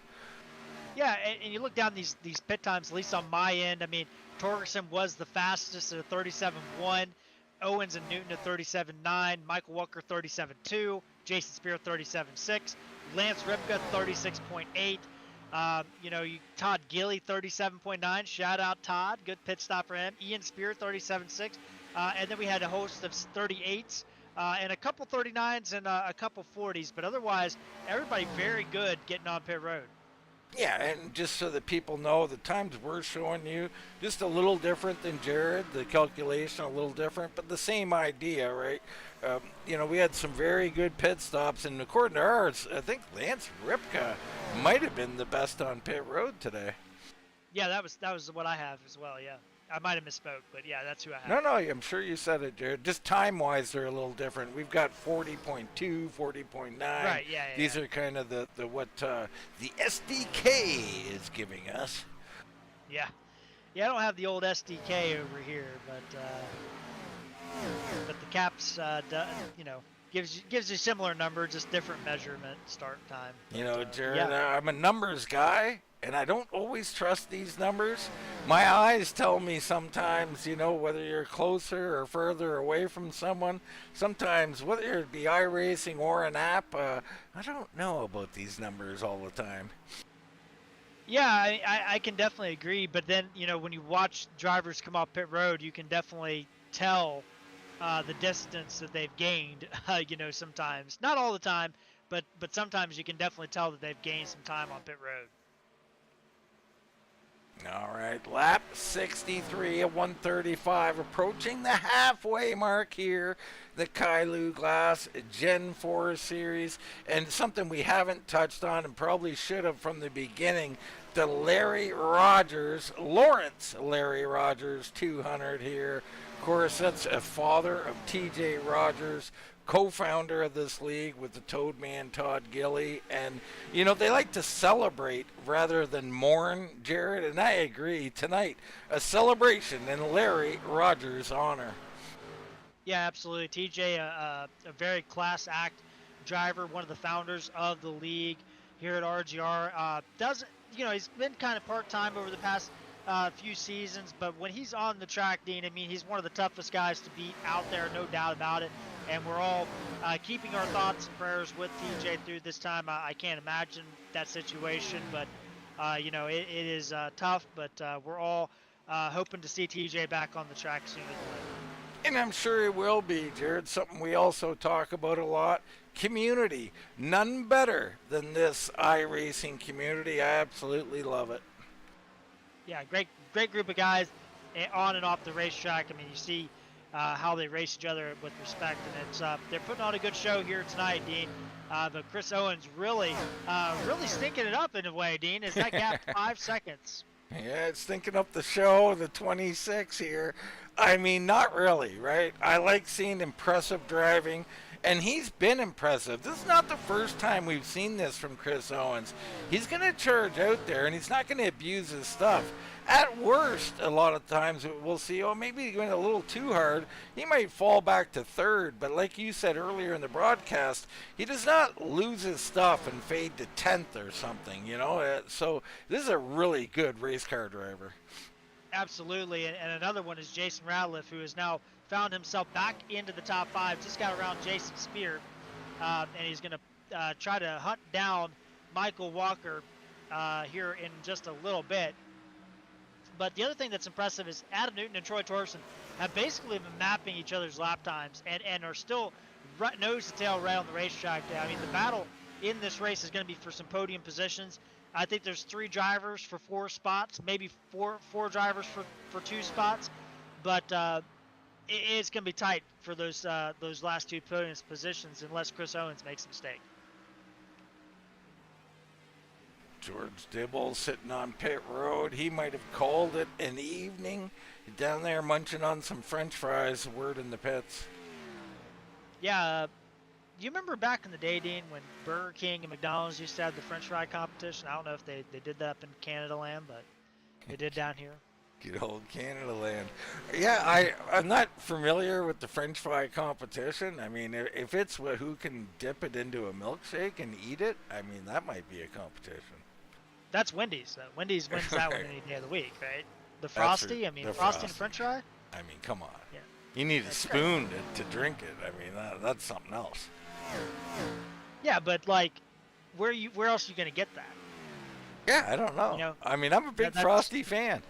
Yeah, and you look down these pit times, at least on my end. I mean, Torgerson was the fastest at a 37.1. Owens and Newton at 37.9. Michael Walker 37.2. Jason Spear 37.6. Lance Ripka 36.8. Todd Gilly 37.9. Shout out Todd. Good pit stop for him. Ian Spear 37.6. And then we had a host of 38s and a couple 39s and a couple 40s. But otherwise, everybody very good getting on pit road. Yeah, and just so that people know, the times we're showing you, just a little different than Jared, the calculation a little different, but the same idea, right? We had some very good pit stops, and according to ours, I think Lance Ripka might have been the best on pit road today. Yeah, that was what I have as well, yeah. I might have misspoke, but yeah, that's who I have. No, I'm sure you said it, Jared. Just time-wise, they're a little different. We've got 40.2, 40.9. Right, yeah. These are kind of the SDK is giving us. Yeah. Yeah, I don't have the old SDK over here, but the caps, gives you similar number, just different measurement start time. But, Jared, I'm a numbers guy, and I don't always trust these numbers. My eyes tell me sometimes, whether you're closer or further away from someone. Sometimes, whether it be iRacing or an app, I don't know about these numbers all the time. Yeah, I can definitely agree. But then, when you watch drivers come off pit road, you can definitely tell the distance that they've gained, sometimes. Not all the time, but sometimes you can definitely tell that they've gained some time on pit road. All right, lap 63 at 135, approaching the halfway mark here. The Kylou Glass Gen 4 Series, and something we haven't touched on and probably should have from the beginning, the Lawrence Larry Rogers 200 here. Of course, that's a father of TJ Rogers, co-founder of this league with the Toad Man Todd Gilly, and they like to celebrate rather than mourn, Jared, and I agree. Tonight, a celebration in Larry Rogers' honor. Yeah, absolutely. TJ, a very class act driver, one of the founders of the league here at RGR. He's been kind of part-time over the past few seasons, but when he's on the track, Dean, he's one of the toughest guys to beat out there, no doubt about it. And we're all keeping our thoughts and prayers with TJ through this time. I can't imagine that situation, but it is tough. But we're all hoping to see TJ back on the track sooner than later. And I'm sure it will be, Jared. Something we also talk about a lot. Community. None better than this iRacing community. I absolutely love it. Yeah, great group of guys on and off the racetrack. You see how they race each other with respect, and it's they're putting on a good show here tonight, Dean. But Chris Owens really stinking it up in a way, Dean. Is that gap 5 seconds? Yeah, it's thinking up the show, the 26 here. Not really, right? I like seeing impressive driving, and he's been impressive. This is not the first time we've seen this from Chris Owens. He's going to charge out there, and he's not going to abuse his stuff. At worst, a lot of times we'll see, maybe he went a little too hard. He might fall back to third, but like you said earlier in the broadcast, he does not lose his stuff and fade to 10th or something, So this is a really good race car driver. Absolutely, and another one is Jason Ratliff, who has now found himself back into the top 5. Just got around Jason Spear, and he's going to try to hunt down Michael Walker here in just a little bit. But the other thing that's impressive is Adam Newton and Troy Torsen have basically been mapping each other's lap times and are still right, nose to tail right on the racetrack. I mean, the battle in this race is going to be for some podium positions. I think there's 3 drivers for 4 spots, maybe four drivers for 2 spots, but it's going to be tight for those last 2 podium positions unless Chris Owens makes a mistake. George Dibble sitting on pit road. He might have called it an evening. Down there munching on some French fries, word in the pits. Yeah, do you remember back in the day, Dean, when Burger King and McDonald's used to have the French fry competition? I don't know if they did that up in Canada land, but they did down here. Good old Canada land. Yeah, I'm not familiar with the French fry competition. I mean, if it's who can dip it into a milkshake and eat it, I mean, that might be a competition. That's Wendy's. Wendy's wins that one any day of the week, right? The Frosty, I mean, Frosty and French fry? I mean, come on. Yeah. You need a spoon to drink it. I mean, that's something else. Yeah, but like, where else are you gonna get that? Yeah, I don't know. You know, I mean, I'm a big Frosty fan.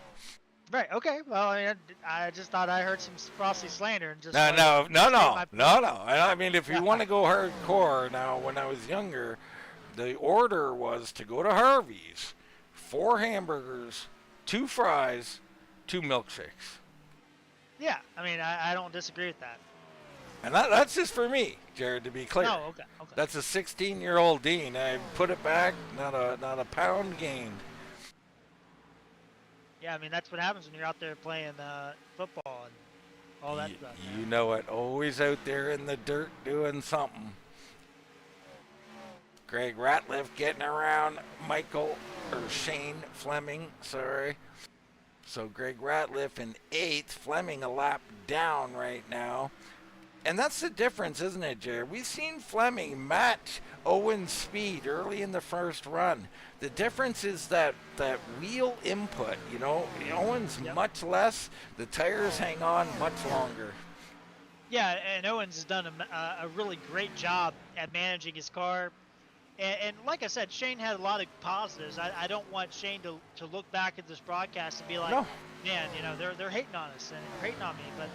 Right. Okay. Well, I just thought I heard some Frosty slander and just. No. I mean, if you want to go hardcore, now when I was younger, the order was to go to Harvey's, 4 hamburgers, 2 fries, 2 milkshakes. Yeah, I mean, I don't disagree with that. And that's just for me, Jared, to be clear. Oh, okay. That's a 16-year-old Dean. I put it back, not a pound gained. Yeah, I mean, that's what happens when you're out there playing football and all that stuff. You know it. Always out there in the dirt doing something. Greg Ratliff getting around Shane Fleming, sorry. So Greg Ratliff in 8th, Fleming a lap down right now. And that's the difference, isn't it, Jared? We've seen Fleming match Owen's speed early in the first run. The difference is that wheel input, you know, Owen's much less, the tires hang on much longer. Yeah, and Owens has done a really great job at managing his car. And like I said, Shane had a lot of positives. I don't want Shane to look back at this broadcast and be like, no. Man, you know, they're hating on us and hating on me. But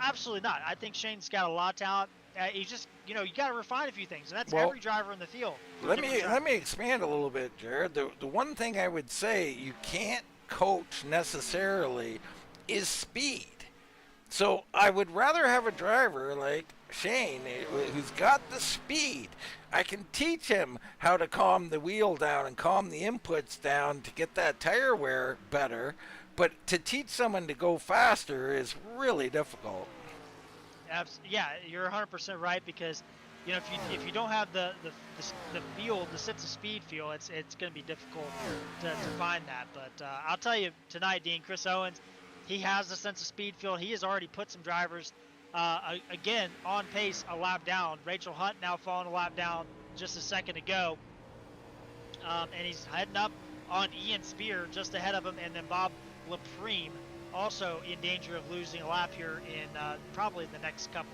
absolutely not. I think Shane's got a lot of talent. He's just, you know, you got to refine a few things, and that's every driver in the field. Let me expand a little bit, Jared. The one thing I would say you can't coach necessarily is speed. So I would rather have a driver like Shane who's got the speed. I can teach him how to calm the wheel down and calm the inputs down to get that tire wear better. But to teach someone to go faster is really difficult. Yeah, you're 100% right, because you know if you don't have the feel, the sense of speed feel, it's going to be difficult to find that. But I'll tell you tonight, Dean, Chris Owens, he has the sense of speed feel. He has already put some drivers again on pace a lap down. Rachel Hunt now falling a lap down just a second ago, and he's heading up on Ian Spear just ahead of him, and then Bob Lapreme also in danger of losing a lap here in probably the next couple.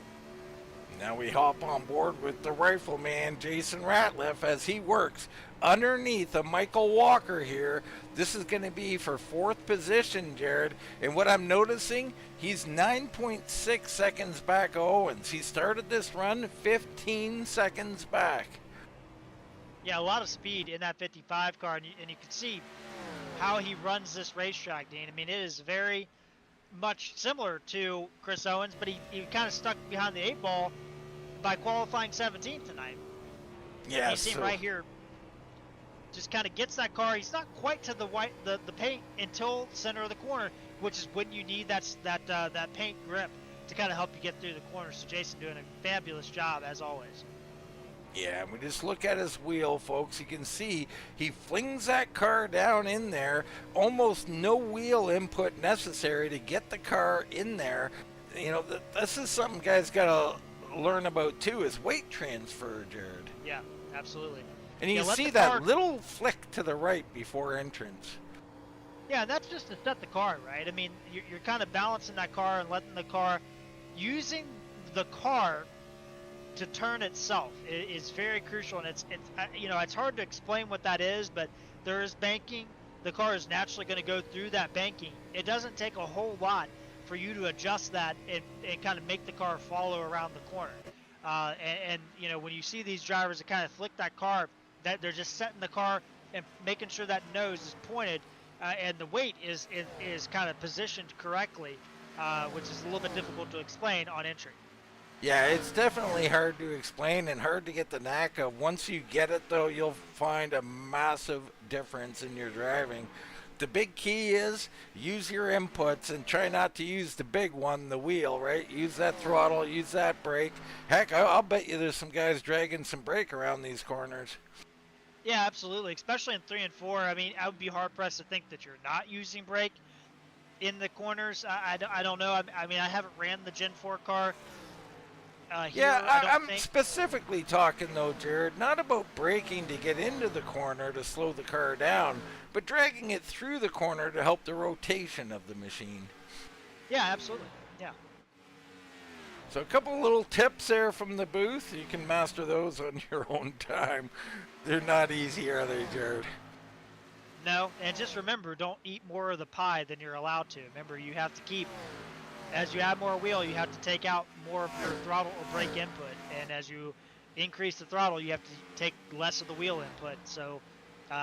Now we hop on board with the rifleman Jason Ratliff as he works underneath a Michael Walker here. This is going to be for 4th position, Jared. And what I'm noticing, he's 9.6 seconds back Owens. He started this run 15 seconds back. Yeah, a lot of speed in that 55 car, and you can see how he runs this racetrack, Dean. I mean, it is very much similar to Chris Owens, but he kind of stuck behind the 8 ball by qualifying 17th tonight. Yeah, you see him right here, just kind of gets that car. He's not quite to the paint until center of the corner, which is when you need that paint grip to kind of help you get through the corner. So Jason doing a fabulous job as always. Yeah, we just look at his wheel, folks. You can see he flings that car down in there. Almost no wheel input necessary to get the car in there. You know, this is something guys got to learn about too, is weight transfer, Jared. Yeah, absolutely. And you see that little flick to the right before entrance. Yeah, and that's just to set the car, right? I mean, you're kind of balancing that car and letting the car, using the car to turn itself is very crucial, and it's hard to explain what that is, but there is banking. The car is naturally going to go through that banking. It doesn't take a whole lot for you to adjust that and kind of make the car follow around the corner. When you see these drivers that kind of flick that car, that they're just setting the car and making sure that nose is pointed, and the weight is kind of positioned correctly, which is a little bit difficult to explain on entry. Yeah, it's definitely hard to explain and hard to get the knack of. Once you get it, though, you'll find a massive difference in your driving. The big key is use your inputs and try not to use the big one, the wheel, right? Use that throttle, use that brake. Heck, I'll bet you there's some guys dragging some brake around these corners. Yeah, absolutely, especially in 3 and 4. I mean, I would be hard-pressed to think that you're not using brake in the corners. I don't know. I mean, I haven't ran the Gen 4 car. I'm specifically talking, though, Jared, not about braking to get into the corner to slow the car down, but dragging it through the corner to help the rotation of the machine. Yeah, absolutely. Yeah. So a couple little tips there from the booth. You can master those on your own time. They're not easy, are they, Jared? No, and just remember, don't eat more of the pie than you're allowed to. Remember, you have to keep, as you add more wheel, you have to take out more of your throttle or brake input. And as you increase the throttle, you have to take less of the wheel input. So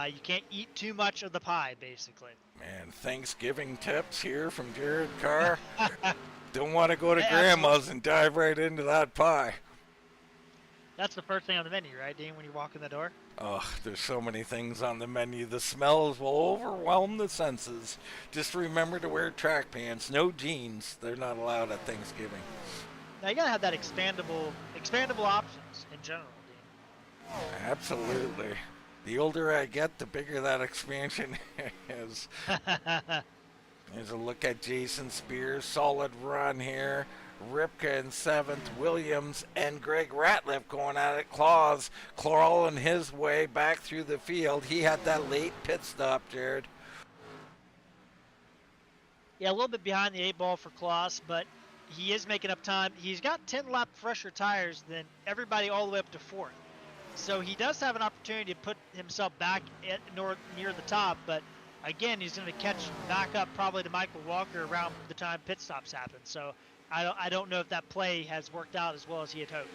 you can't eat too much of the pie, basically. Man, Thanksgiving tips here from Jared Carr. Don't want to go to Grandma's and dive right into that pie. That's the first thing on the menu, right, Dean, when you walk in the door? Oh, there's so many things on the menu. The smells will overwhelm the senses. Just remember to wear track pants, no jeans. They're not allowed at Thanksgiving. Now you gotta have that expandable options in general, Dean. Absolutely. The older I get, the bigger that expansion is. There's a look at Jason Spears. Solid run here. Ripka in 7th, Williams and Greg Ratliff going at it. Claus crawling his way back through the field. He had that late pit stop, Jared. Yeah, a little bit behind the 8 ball for Claus, but he is making up time. He's got 10 lap fresher tires than everybody all the way up to 4th. So he does have an opportunity to put himself back near the top, but again, he's going to catch back up probably to Michael Walker around the time pit stops happen. So I don't know if that play has worked out as well as he had hoped.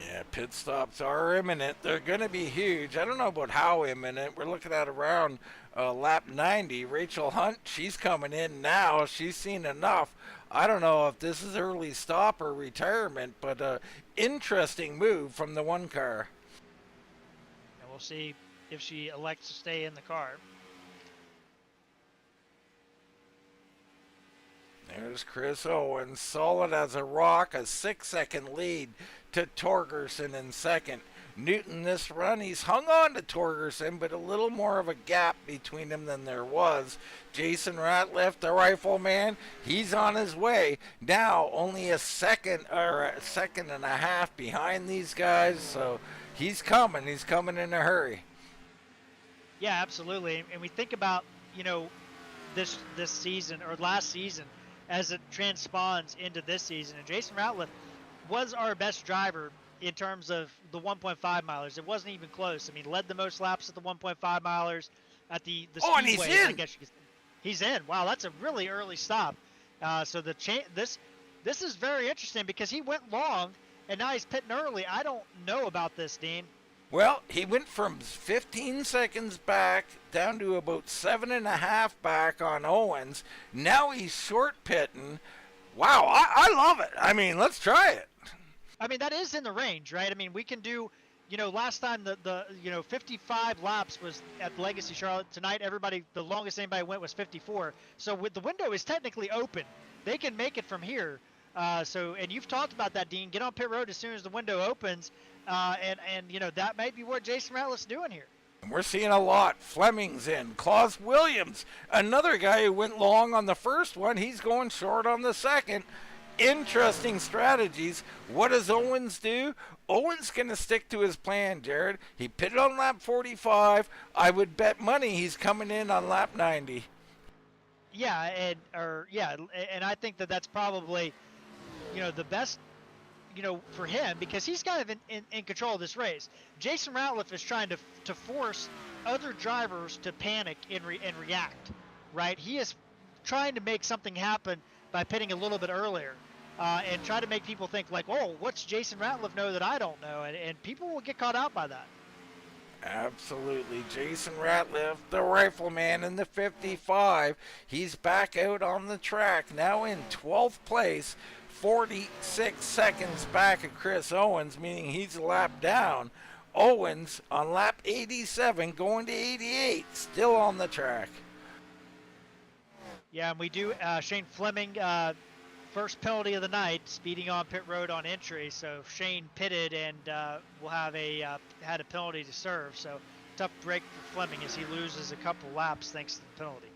Yeah, pit stops are imminent. They're going to be huge. I don't know about how imminent. We're looking at around lap 90. Rachel Hunt, she's coming in now. She's seen enough. I don't know if this is early stop or retirement, but interesting move from the one car. And we'll see if she elects to stay in the car. There's Chris Owens, solid as a rock, a 6-second lead to Torgerson in 2nd. Newton this run, he's hung on to Torgerson, but a little more of a gap between them than there was. Jason Ratliff, the rifleman, he's on his way. Now only a second and a half behind these guys, so he's coming in a hurry. Yeah, absolutely. And we think about, this season or last season as it transponds into this season. And Jason Ratliff was our best driver in terms of the 1.5 milers. It wasn't even close. I mean, led the most laps at the 1.5 milers at the Speedway. And he's in. I guess you could say. He's in. Wow, that's a really early stop. So this is very interesting because he went long and now he's pitting early. I don't know about this, Dean. Well, he went from 15 seconds back down to about 7.5 back on Owens. Now he's short pitting. Wow, I love it. I mean, let's try it. I mean, that is in the range, right? I mean, we can do, last time the 55 laps was at Legacy Charlotte. Tonight, the longest anybody went was 54. So the window is technically open. They can make it from here. And you've talked about that, Dean. Get on pit road as soon as the window opens. That might be what Jason Ratliff's doing here. And we're seeing a lot. Fleming's in. Claus Williams, another guy who went long on the first one. He's going short on the second. Interesting strategies. What does Owens do? Owens going to stick to his plan, Jared. He pitted on lap 45. I would bet money he's coming in on lap 90. Yeah, and I think that that's probably, the best, for him, because he's kind of in control of this race. Jason Ratliff is trying to force other drivers to panic and react, right? He is trying to make something happen by pitting a little bit earlier, and try to make people think like, oh, what's Jason Ratliff know that I don't know? And people will get caught out by that. Absolutely. Jason Ratliff, the rifleman in the 55. He's back out on the track, now in 12th place, 46 seconds back of Chris Owens, meaning he's a lap down. Owens on lap 87 going to 88, still on the track. Yeah, and we do Shane Fleming, first penalty of the night, speeding on pit road on entry. So Shane pitted and will have had a penalty to serve. So tough break for Fleming as he loses a couple laps thanks to the penalty.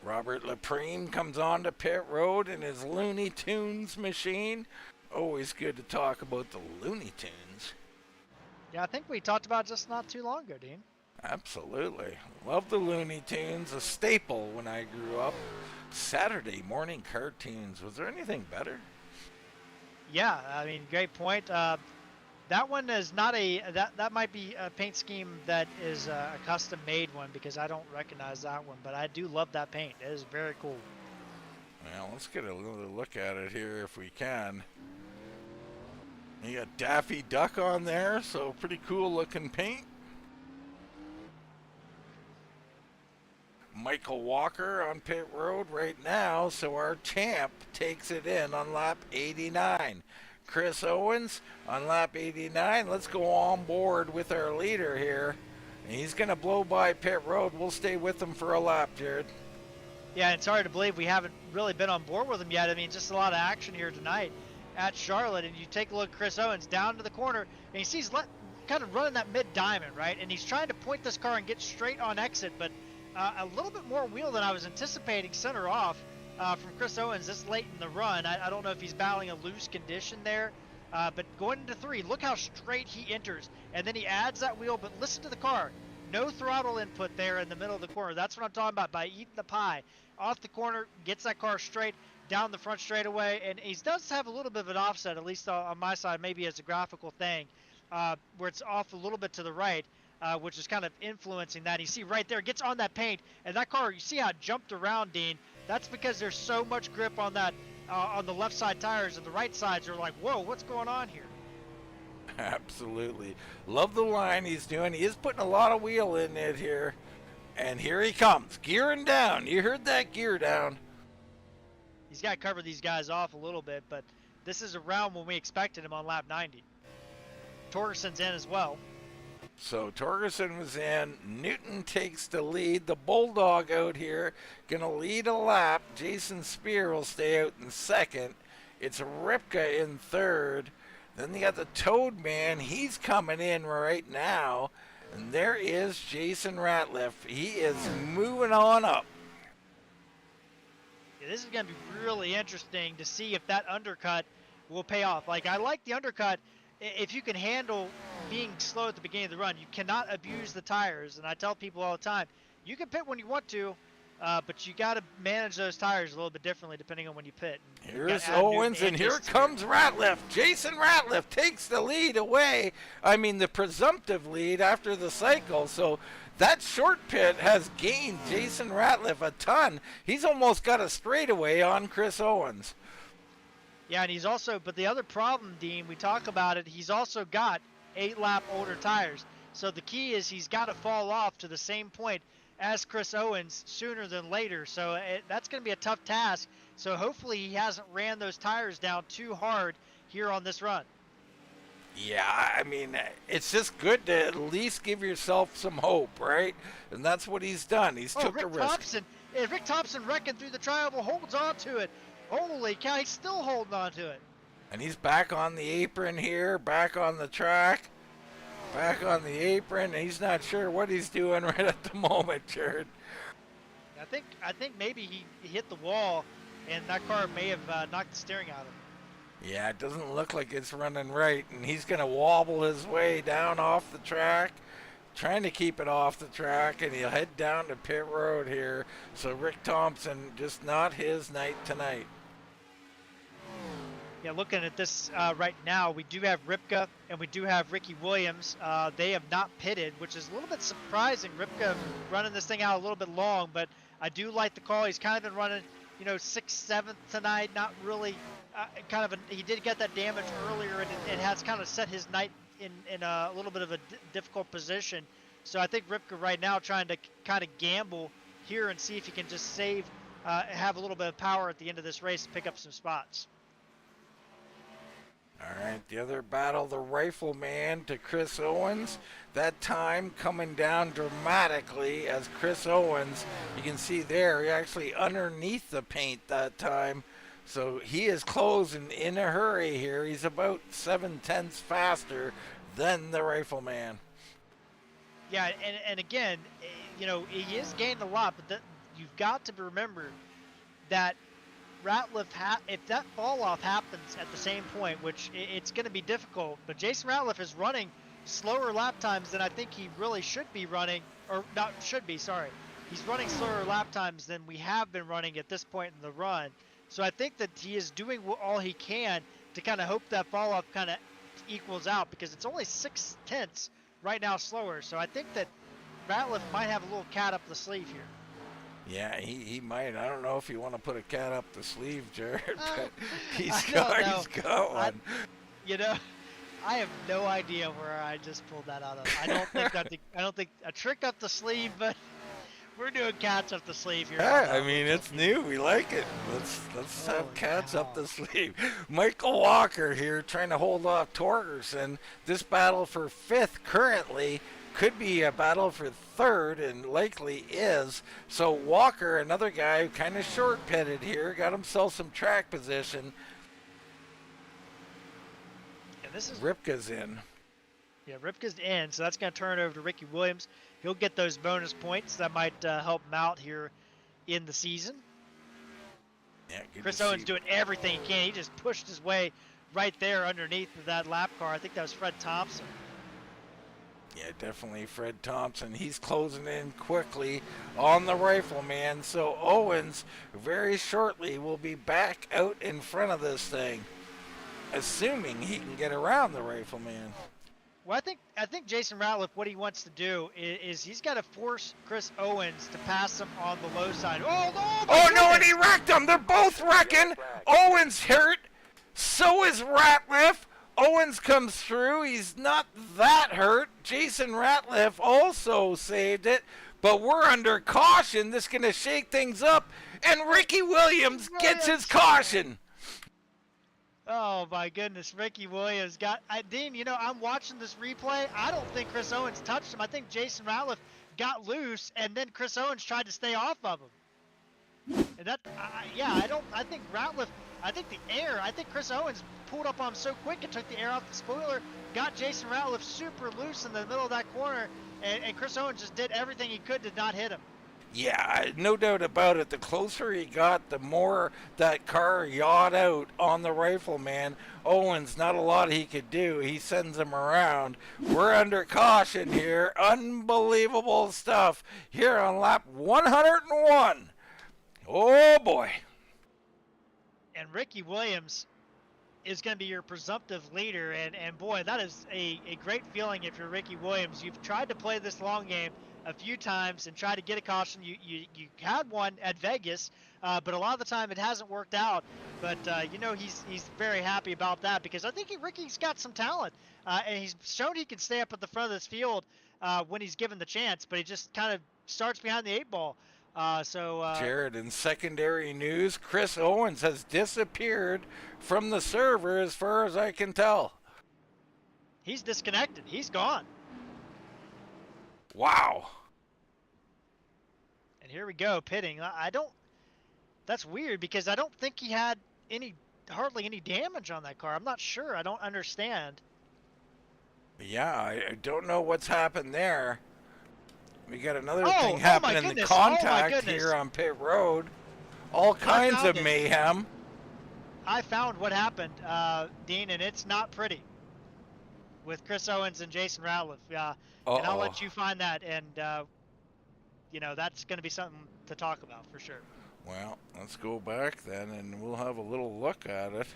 Robert Lapreme comes on to pit road in his Looney Tunes machine. Always good to talk about the Looney Tunes. Yeah, I think we talked about it just not too long ago, Dean. Absolutely. Love the Looney Tunes, a staple when I grew up. Saturday morning cartoons. Was there anything better? Yeah, I mean, great point. That one is not that might be a paint scheme that is a custom made one, because I don't recognize that one, but I do love that paint. It is very cool. Well, let's get a little look at it here if we can. You got Daffy Duck on there, so pretty cool looking paint. Michael Walker on pit road right now, so our champ takes it in on lap 89. Chris Owens on lap 89. Let's go on board with our leader here. And he's going to blow by pit road. We'll stay with him for a lap, Jared. Yeah, it's hard to believe we haven't really been on board with him yet. I mean, just a lot of action here tonight at Charlotte. And you take a look at Chris Owens down to the corner, and you see he's kind of running that mid-diamond, right? And he's trying to point this car and get straight on exit, but a little bit more wheel than I was anticipating center off from Chris Owens this late in the run. I don't know if he's battling a loose condition there, but going into 3, look how straight he enters. And then he adds that wheel, but listen to the car. No throttle input there in the middle of the corner. That's what I'm talking about, by eating the pie. Off the corner, gets that car straight down the front straightaway, and he does have a little bit of an offset, at least on my side, maybe as a graphical thing, where it's off a little bit to the right. Which is kind of influencing that. You see right there, gets on that paint, and that car, you see how it jumped around, Dean. That's because there's so much grip on that, on the left side tires, and the right sides are like, whoa, what's going on here? Absolutely. Love the line he's doing. He is putting a lot of wheel in it here. And here he comes, gearing down. You heard that gear down. He's got to cover these guys off a little bit, but this is around when we expected him on lap 90. Torgerson's in as well. So Torgerson was in. Newton takes the lead. The Bulldog out here gonna lead a lap. Jason Spear will stay out in second. It's Ripka in third. Then you got the Toad Man. He's coming in right now. And there is Jason Ratliff. He is moving on up. Yeah, this is gonna be really interesting to see if that undercut will pay off. Like, I like the undercut if you can handle being slow at the beginning of the run. You cannot abuse the tires, and I tell people all the time, you can pit when you want to, but you got to manage those tires a little bit differently depending on when you pit. Here's Owens, and here comes Ratliff. Jason Ratliff takes the lead away. I mean, the presumptive lead after the cycle. So that short pit has gained Jason Ratliff a ton. He's almost got a straightaway on Chris Owens. Yeah, and he's also, but the other problem, Dean, we talk about it, he's also got 8-lap older tires. So the key is he's got to fall off to the same point as Chris Owens sooner than later. So that's going to be a tough task. So hopefully he hasn't ran those tires down too hard here on this run. Yeah, I mean, it's just good to at least give yourself some hope, right? And that's what he's done. He's took a risk. Rick Thompson wrecking through the triangle, holds on to it. Holy cow, he's still holding on to it. And he's back on the apron here, back on the track, back on the apron. He's not sure what he's doing right at the moment, Jared. I think maybe he hit the wall, and that car may have knocked the steering out of him. Yeah, it doesn't look like it's running right, and he's going to wobble his way down off the track, trying to keep it off the track, and he'll head down to pit road here. So Rick Thompson, just not his night tonight. Yeah, looking at this right now, we do have Ripka and we do have Ricky Williams. They have not pitted, which is a little bit surprising. Ripka running this thing out a little bit long, but I do like the call. He's kind of been running, you know, 6th, 7th tonight. Not really he did get that damage earlier, and it has kind of set his night in a little bit of a difficult position. So I think Ripka right now trying to kind of gamble here and see if he can just save, have a little bit of power at the end of this race and pick up some spots. All right, the other battle, the Rifleman to Chris Owens. That time coming down dramatically as Chris Owens, you can see there, he actually underneath the paint that time. So he is closing in a hurry here. He's about 7/10 faster than the Rifleman. Yeah, and again, you know, he is gaining a lot, but you've got to remember that Ratliff, if that fall off happens at the same point, which it's going to be difficult, but Jason Ratliff is running slower lap times than I think he really should be running, or not should be, sorry. He's running slower lap times than we have been running at this point in the run. So I think that he is doing all he can to kind of hope that fall off kind of equals out, because it's only 6/10 right now slower. So I think that Ratliff might have a little cat up the sleeve here. Yeah, he might. I don't know if you want to put a cat up the sleeve, Jared, but he's he's got one. You know, I have no idea where I just pulled that out of. I don't think a trick up the sleeve, but we're doing cats up the sleeve here. Yeah, I mean, it's new. We like it. Let's have cats up the sleeve. Michael Walker here trying to hold off Torgerson. This battle for 5th currently could be a battle for 3rd, and likely is. So Walker, another guy who kind of short pitted here, got himself some track position. And this is Ripka's in. Yeah, Ripka's in, so that's going to turn it over to Ricky Williams. He'll get those bonus points that might help him out here in the season. Yeah, Chris Owens doing everything he can. He just pushed his way right there underneath that lap car. I think that was Fred Thompson. Yeah, definitely Fred Thompson. He's closing in quickly on the Rifleman. So Owens very shortly will be back out in front of this thing, assuming he can get around the Rifleman. Well, I think Jason Ratliff, what he wants to do is he's got to force Chris Owens to pass him on the low side. Oh no, and he wrecked him. They're both wrecking. Owens hurt. So is Ratliff. Owens comes through. He's not that hurt. Jason Ratliff also saved it, but we're under caution. This is going to shake things up, and Ricky Williams gets his caution. Oh my goodness, Ricky Williams got. Dean, you know, I'm watching this replay. I don't think Chris Owens touched him. I think Jason Ratliff got loose, and then Chris Owens tried to stay off of him. And that, I think Ratliff. I think Chris Owens pulled up on him so quick and took the air off the spoiler, got Jason Ratliff super loose in the middle of that corner, and Chris Owens just did everything he could to not hit him. Yeah, no doubt about it. The closer he got, the more that car yawed out on the Rifleman. Owens, not a lot he could do. He sends him around. We're under caution here. Unbelievable stuff here on lap 101. Oh, boy. And Ricky Williams is going to be your presumptive leader, and boy, that is a great feeling if you're Ricky Williams. You've tried to play this long game a few times and try to get a caution. You had one at Vegas, but a lot of the time it hasn't worked out. But you know, he's very happy about that, because I think Ricky's got some talent, and he's shown he can stay up at the front of this field when he's given the chance, but he just kind of starts behind the 8-ball. Jared, in secondary news, Chris Owens has disappeared from the server as far as I can tell. He's disconnected. He's gone. Wow. And here we go, pitting. That's weird, because I don't think he had hardly any damage on that car. I'm not sure. I don't understand. Yeah, I don't know what's happened there. We got another thing happening in the contact here on pit road. All kinds of mayhem. I found what happened, Dean, and it's not pretty. with Chris Owens and Jason Ratliff. And I'll Uh-oh. let you find that, and that's going to be something to talk about for sure. Well, let's go back then, and we'll have a little look at it.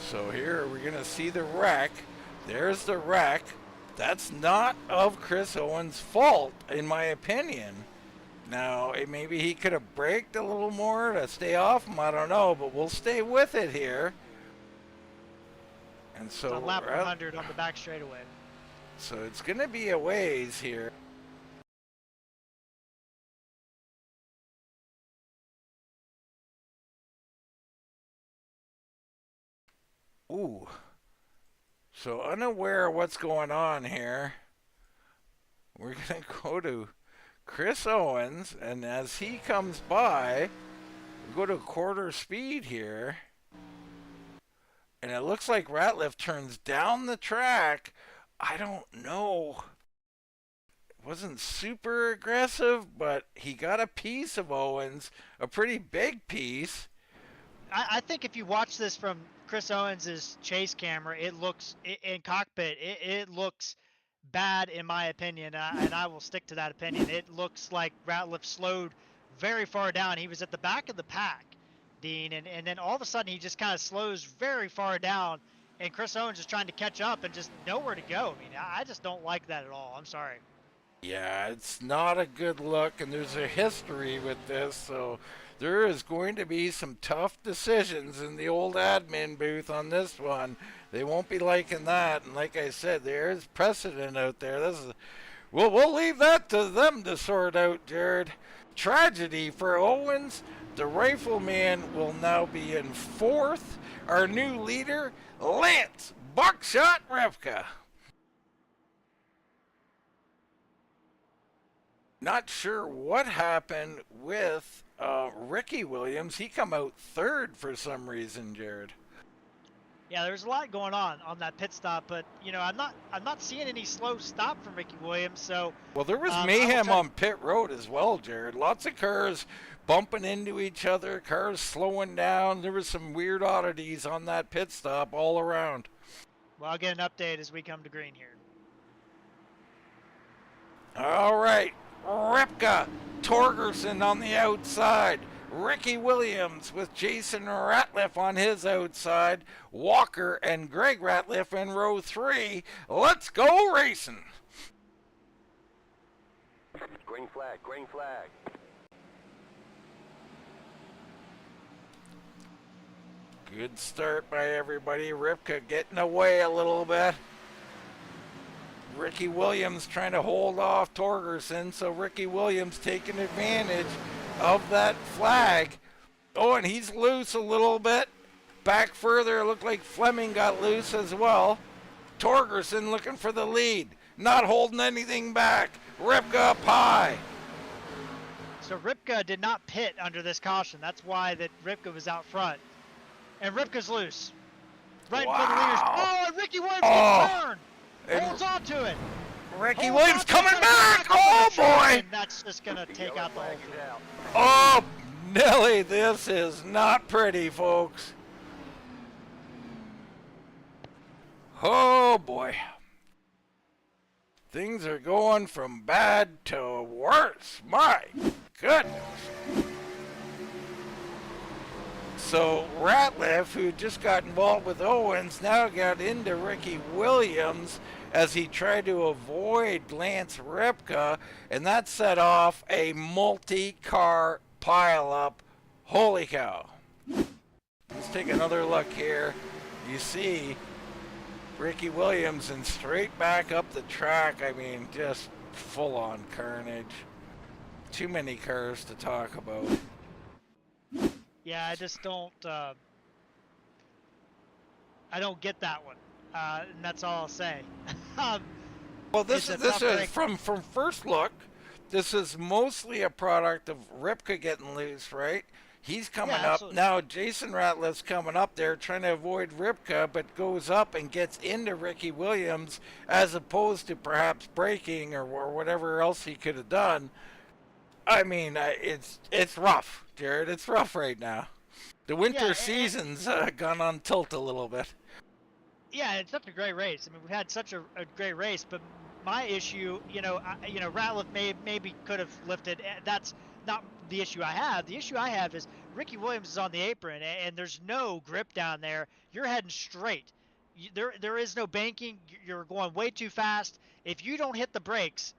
So here we're going to see the wreck. There's the wreck. That's not of Chris Owens' fault, in my opinion. Now, maybe he could have braked a little more to stay off him. I don't know, but we'll stay with it here. And so on lap 100 on the back straightaway. So it's going to be a ways here. Ooh. So unaware of what's going on here, we're going to go to Chris Owens, and as he comes by, we go to quarter speed here, and it looks like Ratliff turns down the track. I don't know. It wasn't super aggressive, but he got a piece of Owens, a pretty big piece. I think if you watch this from Chris Owens' chase camera, it looks in cockpit. It looks bad in my opinion, and I will stick to that opinion. It looks like Ratliff slowed very far down. He was at the back of the pack, Dean, and then all of a sudden he just kind of slows very far down, and Chris Owens is trying to catch up and just nowhere to go. I mean, I just don't like that at all. I'm sorry. Yeah, it's not a good look, and there's a history with this, so there is going to be some tough decisions in the old admin booth on this one. They won't be liking that, and like I said, there is precedent out there. We'll leave that to them to sort out, Jared. Tragedy for Owens. The Rifleman will now be in fourth. Our new leader, Lance Buckshot Rivka. Not sure what happened with Ricky Williams. He come out third for some reason, Jared. Yeah, there's a lot going on that pit stop, but I'm not seeing any slow stop from Ricky Williams. So well, there was mayhem on pit road as well, Jared. Lots of cars bumping into each other, cars slowing down. There was some weird oddities on that pit stop all around. Well, I'll get an update as we come to green here. All right. Ripka Torgerson on the outside. Ricky Williams with Jason Ratliff on his outside. Walker and Greg Ratliff in row 3. Let's go racing. Green flag, green flag. Good start by everybody. Ripka getting away a little bit. Ricky Williams trying to hold off Torgerson, so Ricky Williams taking advantage of that flag. Oh, and he's loose a little bit. Back further, it looked like Fleming got loose as well. Torgerson looking for the lead, not holding anything back. Ripka up high. So Ripka did not pit under this caution. That's why that Ripka was out front. And Ripka's loose. Right in front of the leaders. Oh, and Ricky Williams gets turned. Holds on to it. Ricky Williams coming back. Oh, boy. And that's just going to take out the whole thing. Oh, Nelly, this is not pretty, folks. Oh, boy. Things are going from bad to worse. My goodness. So Ratliff, who just got involved with Owens, now got into Ricky Williams as he tried to avoid Lance Ripka, and that set off a multi-car pileup. Holy cow. Let's take another look here. You see Ricky Williams and straight back up the track. I mean, just full-on carnage. Too many cars to talk about. Yeah, I just don't. I don't get that one, and that's all I'll say. Well, this is from first look. This is mostly a product of Ripka getting loose, right? He's coming up absolutely. now. Jason Ratliff's coming up there, trying to avoid Ripka, but goes up and gets into Ricky Williams, as opposed to perhaps braking or whatever else he could have done. I mean, it's rough, Jared. It's rough right now. The winter Yeah, season's gone on tilt a little bit. yeah, it's such a great race. I mean, we've had such a great race, but my issue, Ratliff maybe could have lifted. That's not the issue I have. The issue I have is Ricky Williams is on the apron, and there's no grip down there. You're heading straight. There is no banking. You're going way too fast. If you don't hit the brakes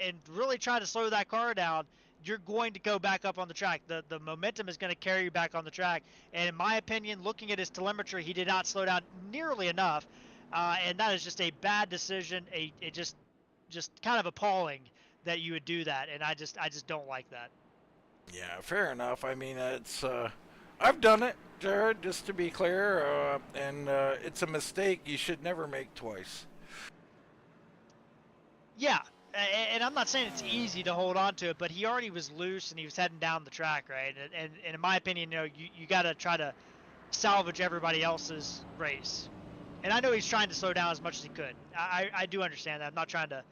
and really try to slow that car down, you're going to go back up on the track. The momentum is going to carry you back on the track. And in my opinion, looking at his telemetry, he did not slow down nearly enough, and that is just a bad decision. It just kind of appalling that you would do that, and I just don't like that. Yeah, fair enough. I mean, it's I've done it, Jared. Just to be clear, and it's a mistake you should never make twice. Yeah, and I'm not saying it's easy to hold on to it, but he already was loose and he was heading down the track, right? And in my opinion, you got to try to salvage everybody else's race. And I know he's trying to slow down as much as he could. I do understand that. I'm not trying to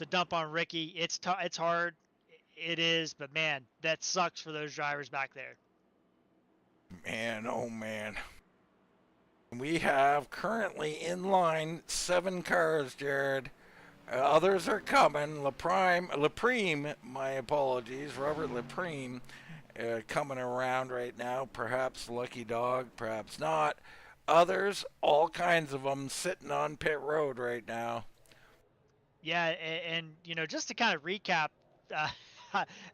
dump on Ricky. It's hard. It is, but man, that sucks for those drivers back there. Man, oh man. We have currently in line 7 cars, Jared. Others are coming. Leprime, my apologies, Robert Leprime, coming around right now. Perhaps Lucky Dog, perhaps not. Others, all kinds of them, sitting on pit road right now. Yeah, and just to kind of recap,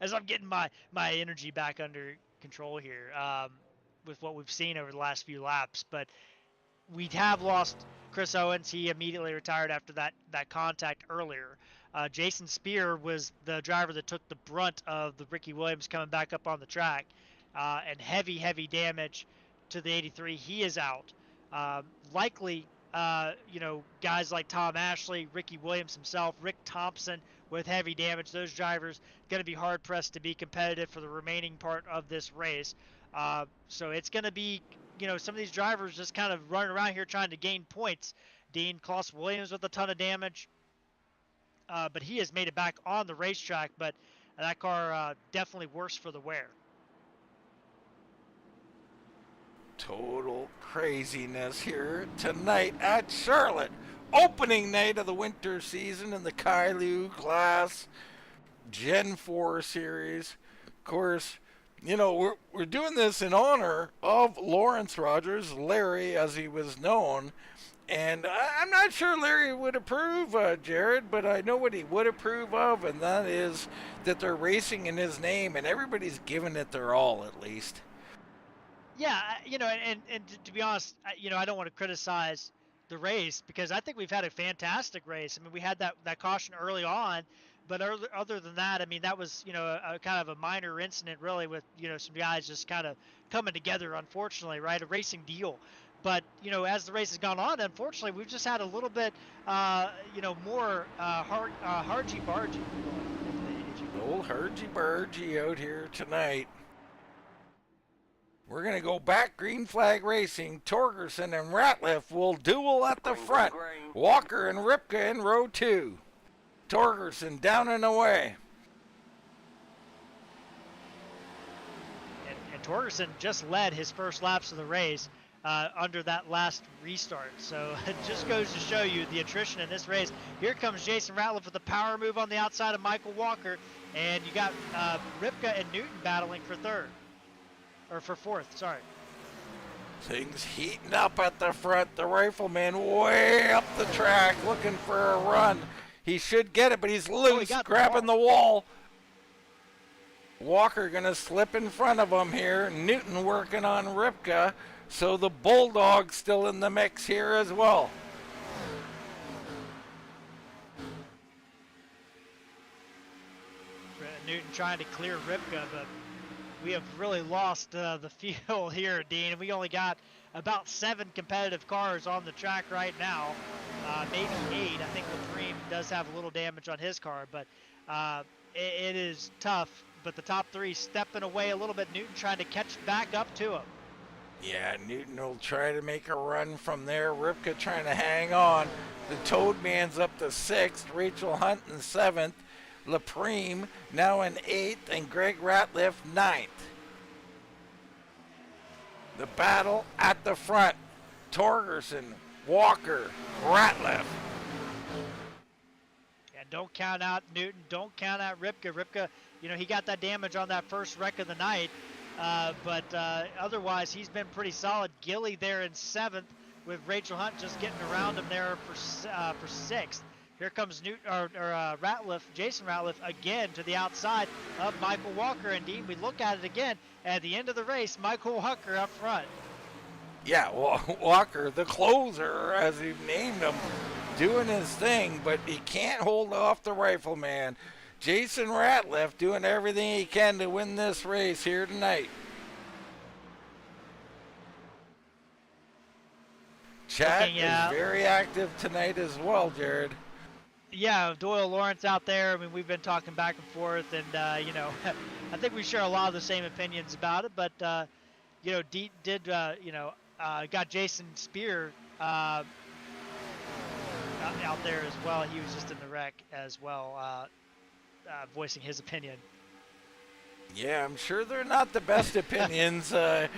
as I'm getting my energy back under control here, with what we've seen over the last few laps, but we have lost Chris Owens. He immediately retired after that contact earlier. Jason Spear was the driver that took the brunt of the Ricky Williams coming back up on the track, and heavy damage to the 83. He is out. Likely, guys like Tom Ashley, Ricky Williams himself, Rick Thompson with heavy damage. Those drivers going to be hard pressed to be competitive for the remaining part of this race. So it's going to be, some of these drivers just kind of running around here trying to gain points. Dean Klaus Williams with a ton of damage, but he has made it back on the racetrack, but that car definitely worse for the wear. Total craziness here tonight at Charlotte. Opening night of the winter season in the Kylou Glass Gen 4 series. Of course, we're doing this in honor of Lawrence Rogers, Larry as he was known. And I'm not sure Larry would approve, Jared, but I know what he would approve of, and that is that they're racing in his name, and everybody's giving it their all, at least. Yeah, and to be honest, I don't want to criticize the race because I think we've had a fantastic race. I mean, we had that caution early on, but other than that, I mean, that was, a kind of a minor incident really with, some guys just kind of coming together, unfortunately, right? A racing deal. But, as the race has gone on, unfortunately, we've just had a little bit, more hargy-bargy. Old hargy-bargy out here tonight. We're going to go back green flag racing. Torgerson and Ratliff will duel at the front. Walker and Ripka in row 2. Torgerson down and away. And Torgerson just led his first laps of the race under that last restart. So it just goes to show you the attrition in this race. Here comes Jason Ratliff with a power move on the outside of Michael Walker. And you got Ripka and Newton battling for third. Or for fourth, sorry. Things heating up at the front. The rifleman way up the track looking for a run. He should get it, but he's loose, grabbing the wall. Walker going to slip in front of him here. Newton working on Ripka. So the Bulldog's still in the mix here as well. Newton trying to clear Ripka, but we have really lost the field here, Dean. And we only got about 7 competitive cars on the track right now. Maybe 8. I think Leprime does have a little damage on his car, but it is tough. But the top 3 stepping away a little bit. Newton trying to catch back up to him. Yeah, Newton will try to make a run from there. Ripka trying to hang on. The Toad Man's up to 6th. Rachel Hunt in 7th. Leprime now in 8th. And Greg Ratliff 9th. The battle at the front. Torgerson, Walker, Ratliff. And don't count out Newton. Don't count out Ripka. Ripka, you know, he got that damage on that first wreck of the night. But otherwise, he's been pretty solid. Gilly there in 7th with Rachel Hunt just getting around him there for 6th. Here comes Ratliff, Jason Ratliff again to the outside of Michael Walker. And Dean, we look at it again at the end of the race, Michael Walker up front. Yeah, Walker, the closer, as he named him, doing his thing, but he can't hold off the rifleman. Jason Ratliff doing everything he can to win this race here tonight. Chad is very active tonight as well, Jared. Yeah, Doyle Lawrence out there. I mean, we've been talking back and forth, and you know, I think we share a lot of the same opinions about it. But you know, got Jason Spear out there as well. He was just in the wreck as well, voicing his opinion. Yeah, I'm sure they're not the best opinions. I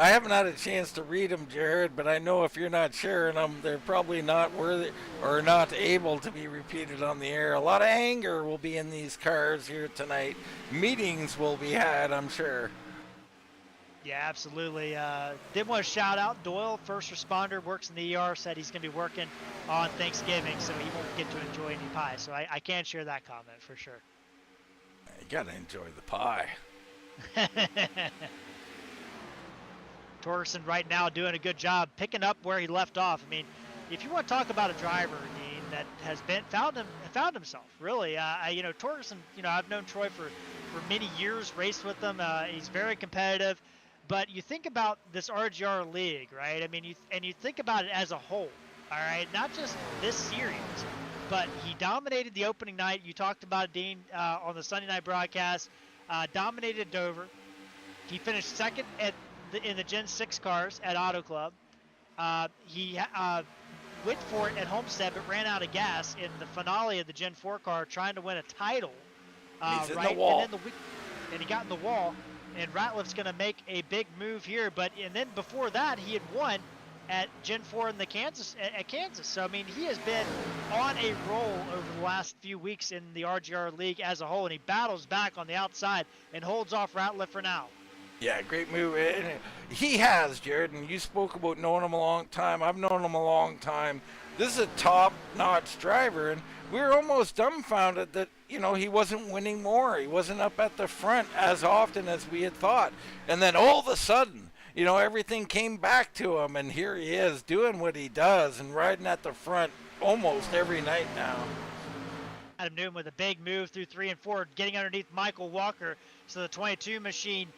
haven't had a chance to read them, Jared, but I know if you're not sharing them, they're probably not worthy or not able to be repeated on the air. A lot of anger will be in these cars here tonight. Meetings will be had, I'm sure. Yeah, absolutely. Did want to shout out Doyle, first responder, works in the ER, said he's going to be working on Thanksgiving, so he won't get to enjoy any pie. So I can't share that comment for sure. You got to enjoy the pie. Torgerson right now doing a good job picking up where he left off. I mean, if you want to talk about a driver, Dean, that has been found himself really. You know, Torgerson. You know, I've known Troy for many years, raced with him. He's very competitive. But you think about this RGR league, right? I mean, you think about it as a whole. All right, not just this series, but he dominated the opening night. You talked about it, Dean, on the Sunday night broadcast. Dominated Dover. He finished second in the Gen 6 cars at Auto Club. He went for it at Homestead, but ran out of gas in the finale of the Gen 4 car, trying to win a title. He's in the wall. And he got in the wall. And Ratliff's going to make a big move here. And then before that, he had won at Gen 4 in Kansas. So, I mean, he has been on a roll over the last few weeks in the RGR League as a whole, and he battles back on the outside and holds off Ratliff for now. Yeah, great move. And he has, Jared, and you spoke about knowing him a long time. I've known him a long time. This is a top-notch driver, and we were almost dumbfounded that, you know, he wasn't winning more. He wasn't up at the front as often as we had thought. And then all of a sudden, you know, everything came back to him, and here he is doing what he does and riding at the front almost every night now. Adam Newton with a big move through 3 and 4, getting underneath Michael Walker. So the 22 machine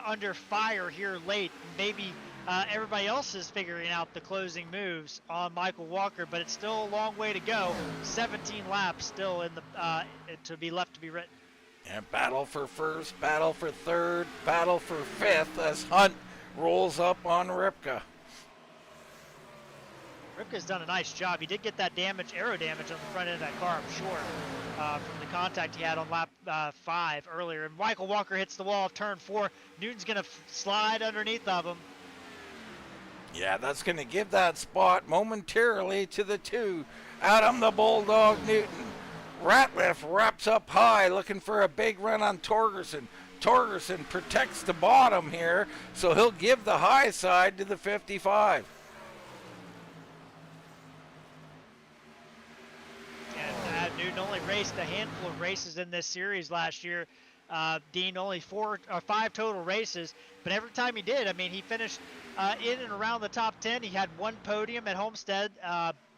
under fire here late. Maybe everybody else is figuring out the closing moves on Michael Walker, but it's still a long way to go. 17 laps still in the to be left to be written. Yeah, battle for first, battle for third, battle for fifth as Hunt rolls up on Ripka. Ripka's done a nice job. He did get that aero damage on the front end of that car, I'm sure, from the contact he had on lap 5 earlier. And Michael Walker hits the wall of turn 4. Newton's going to slide underneath of him. Yeah, that's going to give that spot momentarily to the 2. Adam the Bulldog Newton. Ratliff wraps up high, looking for a big run on Torgerson. Torgerson protects the bottom here, so he'll give the high side to the 55. And Newton only raced a handful of races in this series last year. Dean, only 4 or 5 total races, but every time he did, I mean, he finished in and around the top 10. He had 1 podium at Homestead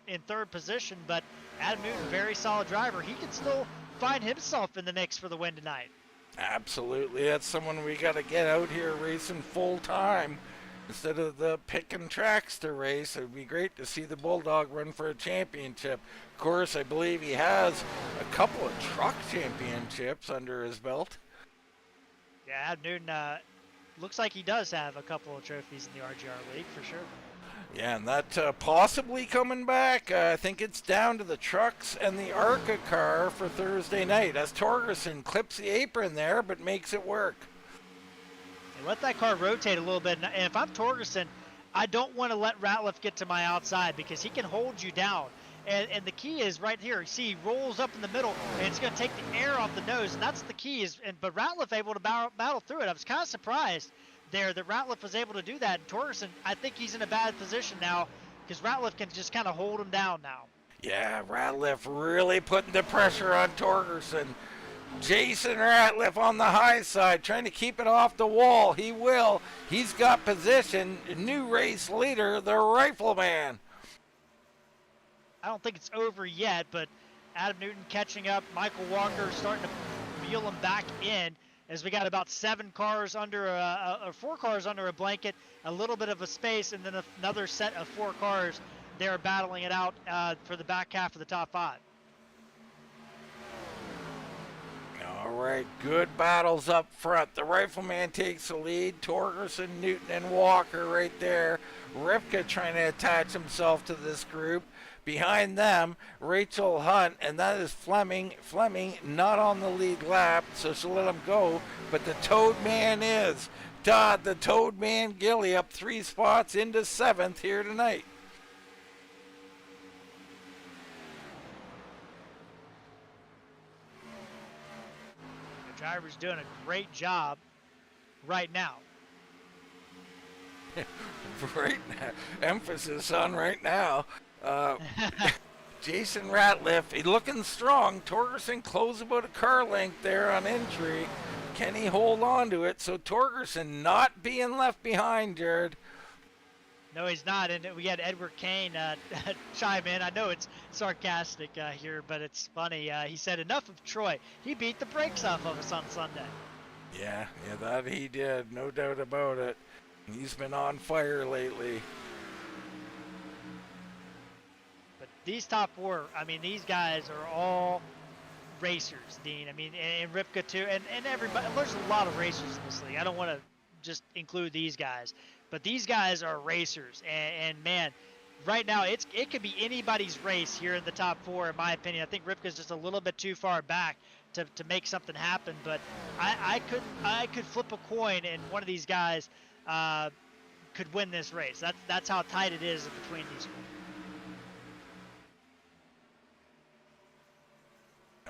in 3rd position, but Adam Newton, very solid driver. He can still find himself in the mix for the win tonight. Absolutely. That's someone we got to get out here racing full time instead of the picking tracks to race. It would be great to see the Bulldog run for a championship. Of course, I believe he has a couple of truck championships under his belt. Yeah, Adam Newton looks like he does have a couple of trophies in the RGR League for sure. Yeah, and that possibly coming back. I think it's down to the trucks and the ARCA car for Thursday night as Torgerson clips the apron there but makes it work. Let that car rotate a little bit. And if I'm Torgerson, I don't want to let Ratliff get to my outside because he can hold you down. And the key is right here. See, he rolls up in the middle, and it's going to take the air off the nose, and that's the key. But Ratliff able to battle through it. I was kind of surprised there that Ratliff was able to do that. And Torgerson, I think he's in a bad position now because Ratliff can just kind of hold him down now. Yeah, Ratliff really putting the pressure on Torgerson. Jason Ratliff on the high side, trying to keep it off the wall. He will. He's got position. New race leader, the Rifleman. I don't think it's over yet, but Adam Newton catching up. Michael Walker starting to reel him back in as we got about 7 cars under or 4 cars under a blanket, a little bit of a space, and then another set of 4 cars. They're battling it out for the back half of the top 5. All right, good battles up front. The Rifleman takes the lead. Torgerson, Newton, and Walker right there. Ripka trying to attach himself to this group. Behind them, Rachel Hunt, and that is Fleming. Fleming not on the lead lap, so she'll let him go. But the Toad Man is. Todd, the Toad Man Gilly, up 3 spots into 7th here tonight. The driver's doing a great job right now. Right now. Emphasis on right now. Jason Ratliff, he's looking strong. Torgerson close about a car length there on entry. Can he hold on to it? So Torgerson not being left behind, Jared. No, he's not. And we had Edward Kane chime in. I know it's sarcastic here, but it's funny. He said, enough of Troy. He beat the brakes off of us on Sunday. Yeah, that he did. No doubt about it. He's been on fire lately. But these top 4, I mean, these guys are all racers, Dean. I mean, and Ripka too, and everybody. There's a lot of racers in this league. I don't want to just include these guys, but these guys are racers. And man, right now it could be anybody's race here in the top 4, in my opinion. I think Ripka's just a little bit too far back to make something happen. But I could flip a coin, and one of these guys could win this race. That's how tight it is between these 4.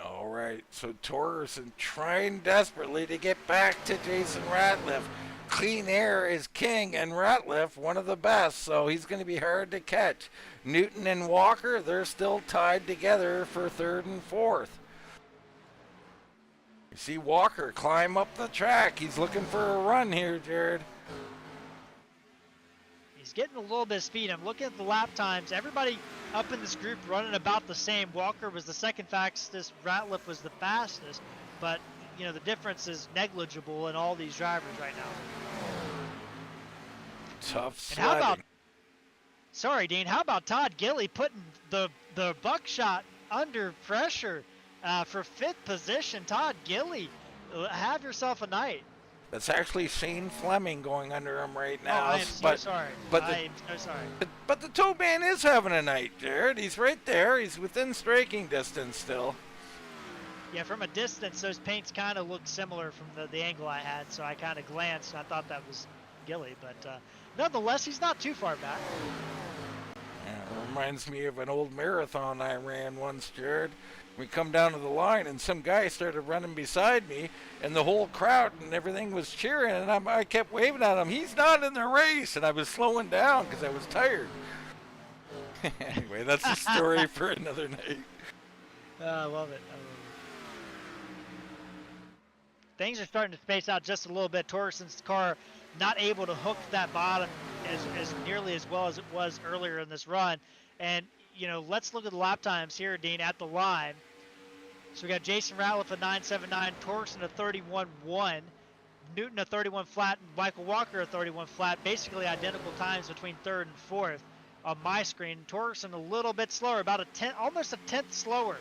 All right, so Torgerson trying desperately to get back to Jason Ratliff. Clean air is king, and Ratliff, one of the best, so he's going to be hard to catch. Newton and Walker, they're still tied together for 3rd and 4th. You see Walker climb up the track. He's looking for a run here, Jared. He's getting a little bit of speed. I'm looking at the lap times. Everybody up in this group running about the same. Walker was the 2nd fastest. Ratliff was the fastest. But, you know, the difference is negligible in all these drivers right now. Tough sledding. And how about, sorry, Dean, how about Todd Gilly putting the buckshot under pressure for 5th position? Todd Gilly, have yourself a night. That's actually Shane Fleming going under him right now. I am so sorry. I am so sorry. But the Toad Man is having a night, Jared. He's right there. He's within striking distance still. Yeah, from a distance, those paints kind of look similar from the angle I had, so I kind of glanced and I thought that was Gilly. But nonetheless, he's not too far back. Yeah, it reminds me of an old marathon I ran once, Jared. We come down to the line, and some guy started running beside me, and the whole crowd and everything was cheering, and I kept waving at him. He's not in the race, and I was slowing down because I was tired. Anyway, that's a story for another night. I love it. Things are starting to space out just a little bit. Torgerson's car not able to hook that bottom as nearly as well as it was earlier in this run. And, you know, let's look at the lap times here, Dean, at the line. So we got Jason Ratliff at 9.79, Torgerson at 31.1, Newton at 31 flat, and Michael Walker at 31 flat. Basically identical times between 3rd and 4th on my screen. Torgerson a little bit slower, about almost a tenth slower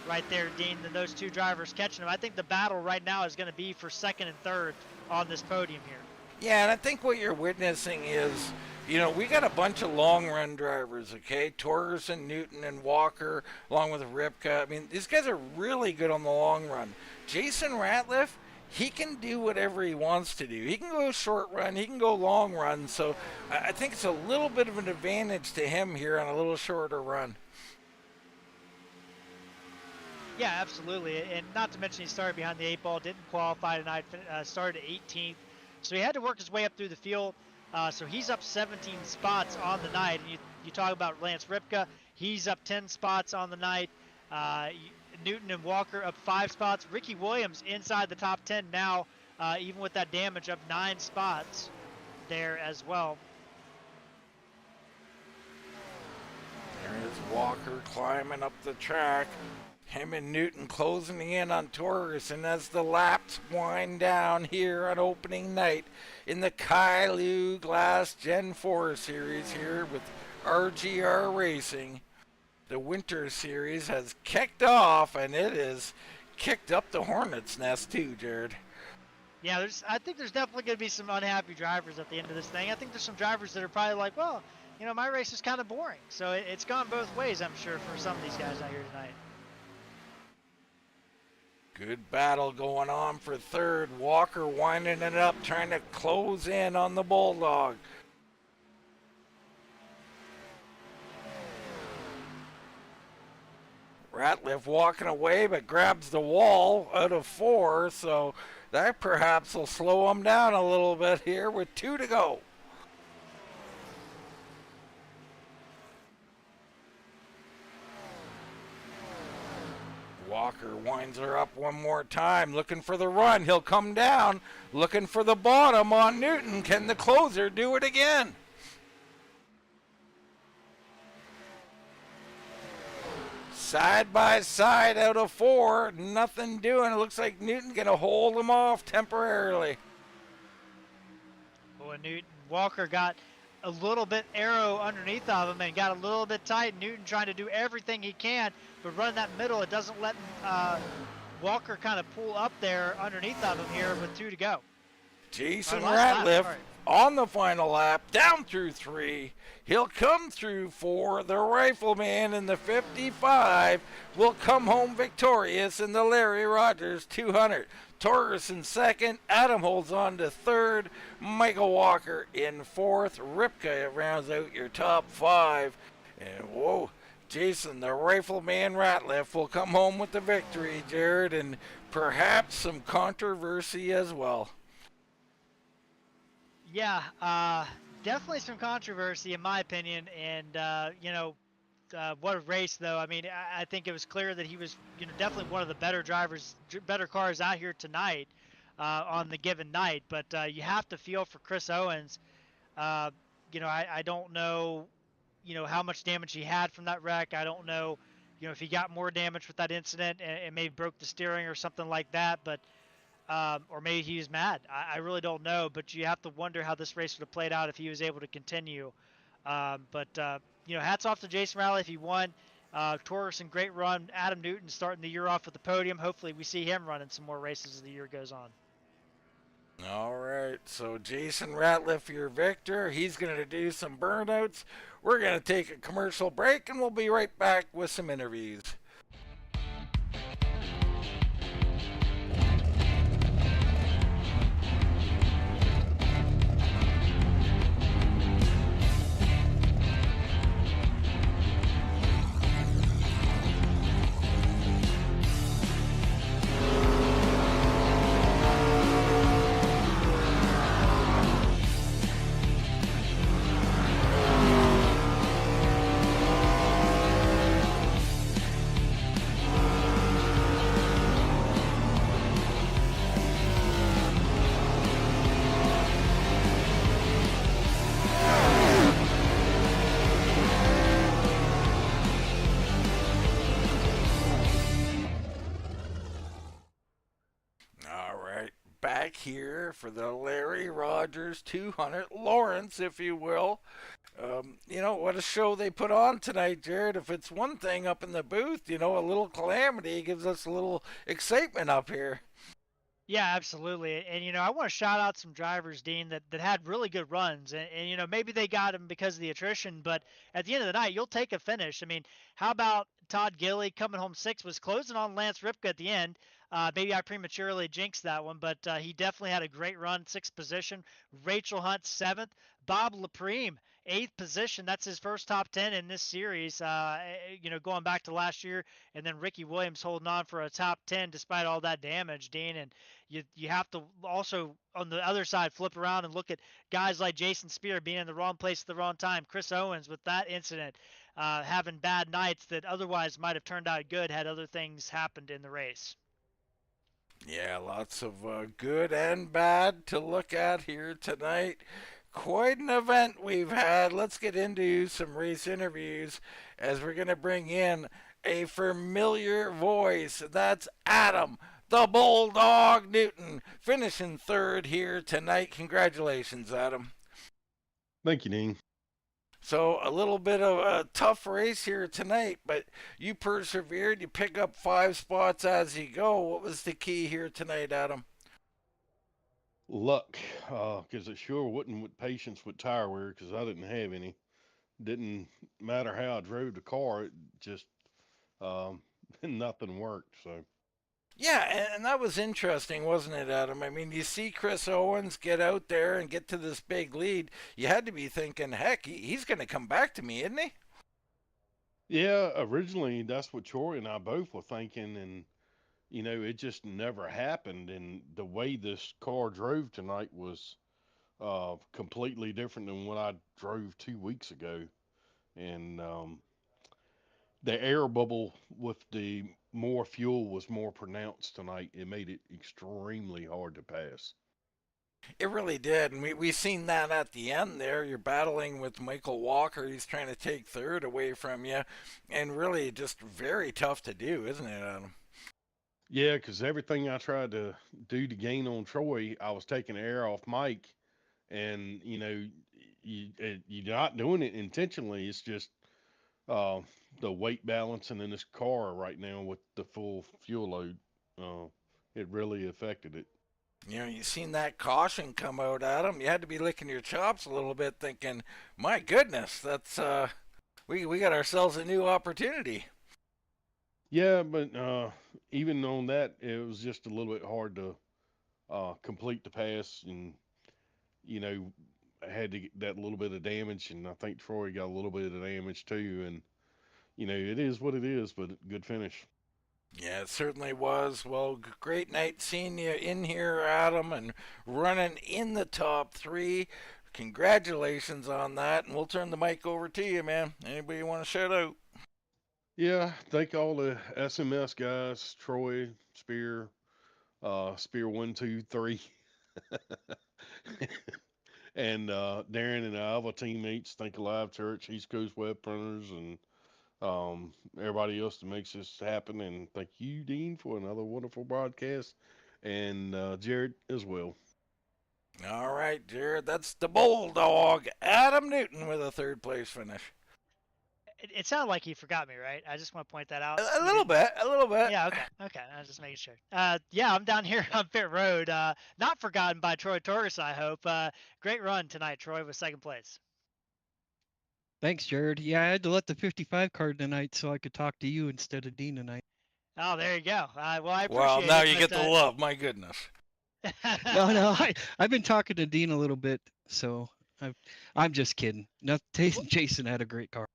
right there, Dean, than those 2 drivers catching him. I think the battle right now is going to be for 2nd and 3rd on this podium here. Yeah, and I think what you're witnessing is, you know, we got a bunch of long-run drivers, okay? Torgerson, Newton, and Walker, along with Ripka. I mean, these guys are really good on the long run. Jason Ratliff, he can do whatever he wants to do. He can go short run, he can go long run. So I think it's a little bit of an advantage to him here on a little shorter run. Yeah, absolutely. And not to mention he started behind the 8 ball, didn't qualify tonight, started 18th. So he had to work his way up through the field. So he's up 17 spots on the night. And you talk about Lance Ripka, he's up 10 spots on the night. Newton and Walker up 5 spots. Ricky Williams inside the top 10 now, even with that damage, up 9 spots there as well. There's Walker climbing up the track. Him and Newton closing in on Torgerson as the laps wind down here on opening night in the Kylou Glass Gen 4 series here with RGR Racing. The winter series has kicked off, and it is kicked up the hornet's nest too, Jared. Yeah, I think there's definitely going to be some unhappy drivers at the end of this thing. I think there's some drivers that are probably like, well, you know, my race is kind of boring. So it's gone both ways, I'm sure, for some of these guys out here tonight. Good battle going on for third. Walker winding it up, trying to close in on the Bulldog. Ratliff walking away, but grabs the wall out of 4, so that perhaps will slow him down a little bit here with 2 to go. Walker winds her up one more time, looking for the run. He'll come down, looking for the bottom on Newton. Can the closer do it again? Side by side out of 4, nothing doing. It looks like Newton gonna hold him off temporarily. Boy, Newton Walker got a little bit arrow underneath of him and got a little bit tight. Newton trying to do everything he can, but running that middle, it doesn't let Walker kind of pull up there underneath of him here with 2 to go. Jason Ratliff on the final lap, down through 3. He'll come through 4. The Rifleman in the 55 will come home victorious in the Larry Rogers 200. Torgerson second. Adam holds on to third. Michael Walker in 4th. Ripka rounds out your top 5. And whoa, Jason, the Rifleman Ratliff will come home with the victory, Jared, and perhaps some controversy as well. Yeah, definitely some controversy in my opinion, and you know, what a race though. I mean, I think it was clear that he was, you know, definitely one of the better drivers, better cars out here tonight on the given night. But you have to feel for Chris Owens. You know, I don't know, you know, how much damage he had from that wreck. I don't know, you know, if he got more damage with that incident and maybe broke the steering or something like that. But or maybe he was mad. I really don't know, but you have to wonder how this race would have played out if he was able to continue. But you know, hats off to Jason Ratliff if he won. Torgerson, great run. Adam Newton starting the year off with the podium. Hopefully we see him running some more races as the year goes on. All right, so Jason Ratliff, your victor. He's going to do some burnouts. We're going to take a commercial break, and we'll be right back with some interviews. Back here for the Larry Rogers 200, Lawrence, if you will. You know, what a show they put on tonight, Jared. If it's one thing up in the booth, you know, a little calamity gives us a little excitement up here. Yeah, absolutely. And I want to shout out some drivers, Dean, that had really good runs. And maybe they got them because of the attrition, but at the end of the night, you'll take a finish. I mean, how about Todd Gilly coming home sixth, was closing on Lance Ripka at the end. Maybe I prematurely jinxed that one, but he definitely had a great run, sixth position. Rachel Hunt, seventh. Bob Lapreme, eighth position. That's his first top 10 in this series, going back to last year. And then Ricky Williams holding on for a top 10 despite all that damage, Dean. And you have to also on the other side flip around and look at guys like Jason Spear being in the wrong place at the wrong time. Chris Owens with that incident, having bad nights that otherwise might have turned out good had other things happened in the race. Yeah, lots of good and bad to look at here tonight. Quite an event we've had. Let's get into some race interviews as we're going to bring in a familiar voice. That's Adam, the Bulldog Newton, finishing third here tonight. Congratulations, Adam. Thank you, Dean. So a little bit of a tough race here tonight, but you persevered. You pick up 5 spots as you go. What was the key here tonight, Adam? Luck, because it sure wasn't with patience with tire wear, because I didn't have any. Didn't matter how I drove the car, it just um, nothing worked. So Yeah, and that was interesting, wasn't it, Adam? I mean, you see Chris Owens get out there and get to this big lead. You had to be thinking, heck, he's going to come back to me, isn't he? yeah, originally that's what Troy and I both were thinking, and it just never happened. And the way this car drove tonight was completely different than what I drove 2 weeks ago, and the air bubble with the more fuel was more pronounced tonight. It made it extremely hard to pass. It really did, and we seen that at the end there. You're battling with Michael Walker. He's trying to take third away from you, and really just very tough to do, isn't it, Adam? Yeah, because everything I tried to do to gain on Troy, I was taking air off Mike, and you're not doing it intentionally. It's just uh, the weight balancing in this car right now with the full fuel load. Uh, it really affected it. You seen that caution come out, Adam. You had to be licking your chops a little bit, thinking, "My goodness, that's we got ourselves a new opportunity." Yeah, but even on that, it was just a little bit hard to complete the pass, and you know, I had to get that little bit of damage, and I think Troy got a little bit of damage too. And it is what it is, but good finish. Yeah, it certainly was. Well, great night seeing you in here, Adam, and running in the top three. Congratulations on that, and we'll turn the mic over to you, man. Anybody want to shout out? Yeah, thank all the SMS guys, Troy, Spear, Spear 1, 2, 3, and Darren and our other teammates. Think Alive Church, East Coast Web Printers, and everybody else that makes this happen. And thank you, Dean, for another wonderful broadcast, and Jared as well. All right, Jared, that's the Bulldog, Adam Newton, with a third place finish. It sounded like he forgot me, right? I just want to point that out. A little bit, a little bit. Yeah, okay. I was just making sure. Yeah, I'm down here on pit road. Not forgotten by Troy Torres, I hope. Great run tonight, Troy, with second place. Thanks, Jared. Yeah, I had to let the 55 card tonight so I could talk to you instead of Dean tonight. Oh, there you go. Well, I appreciate Well, now it, you get the love. My goodness. No, I've been talking to Dean a little bit, so I'm just kidding. No, Jason had a great car.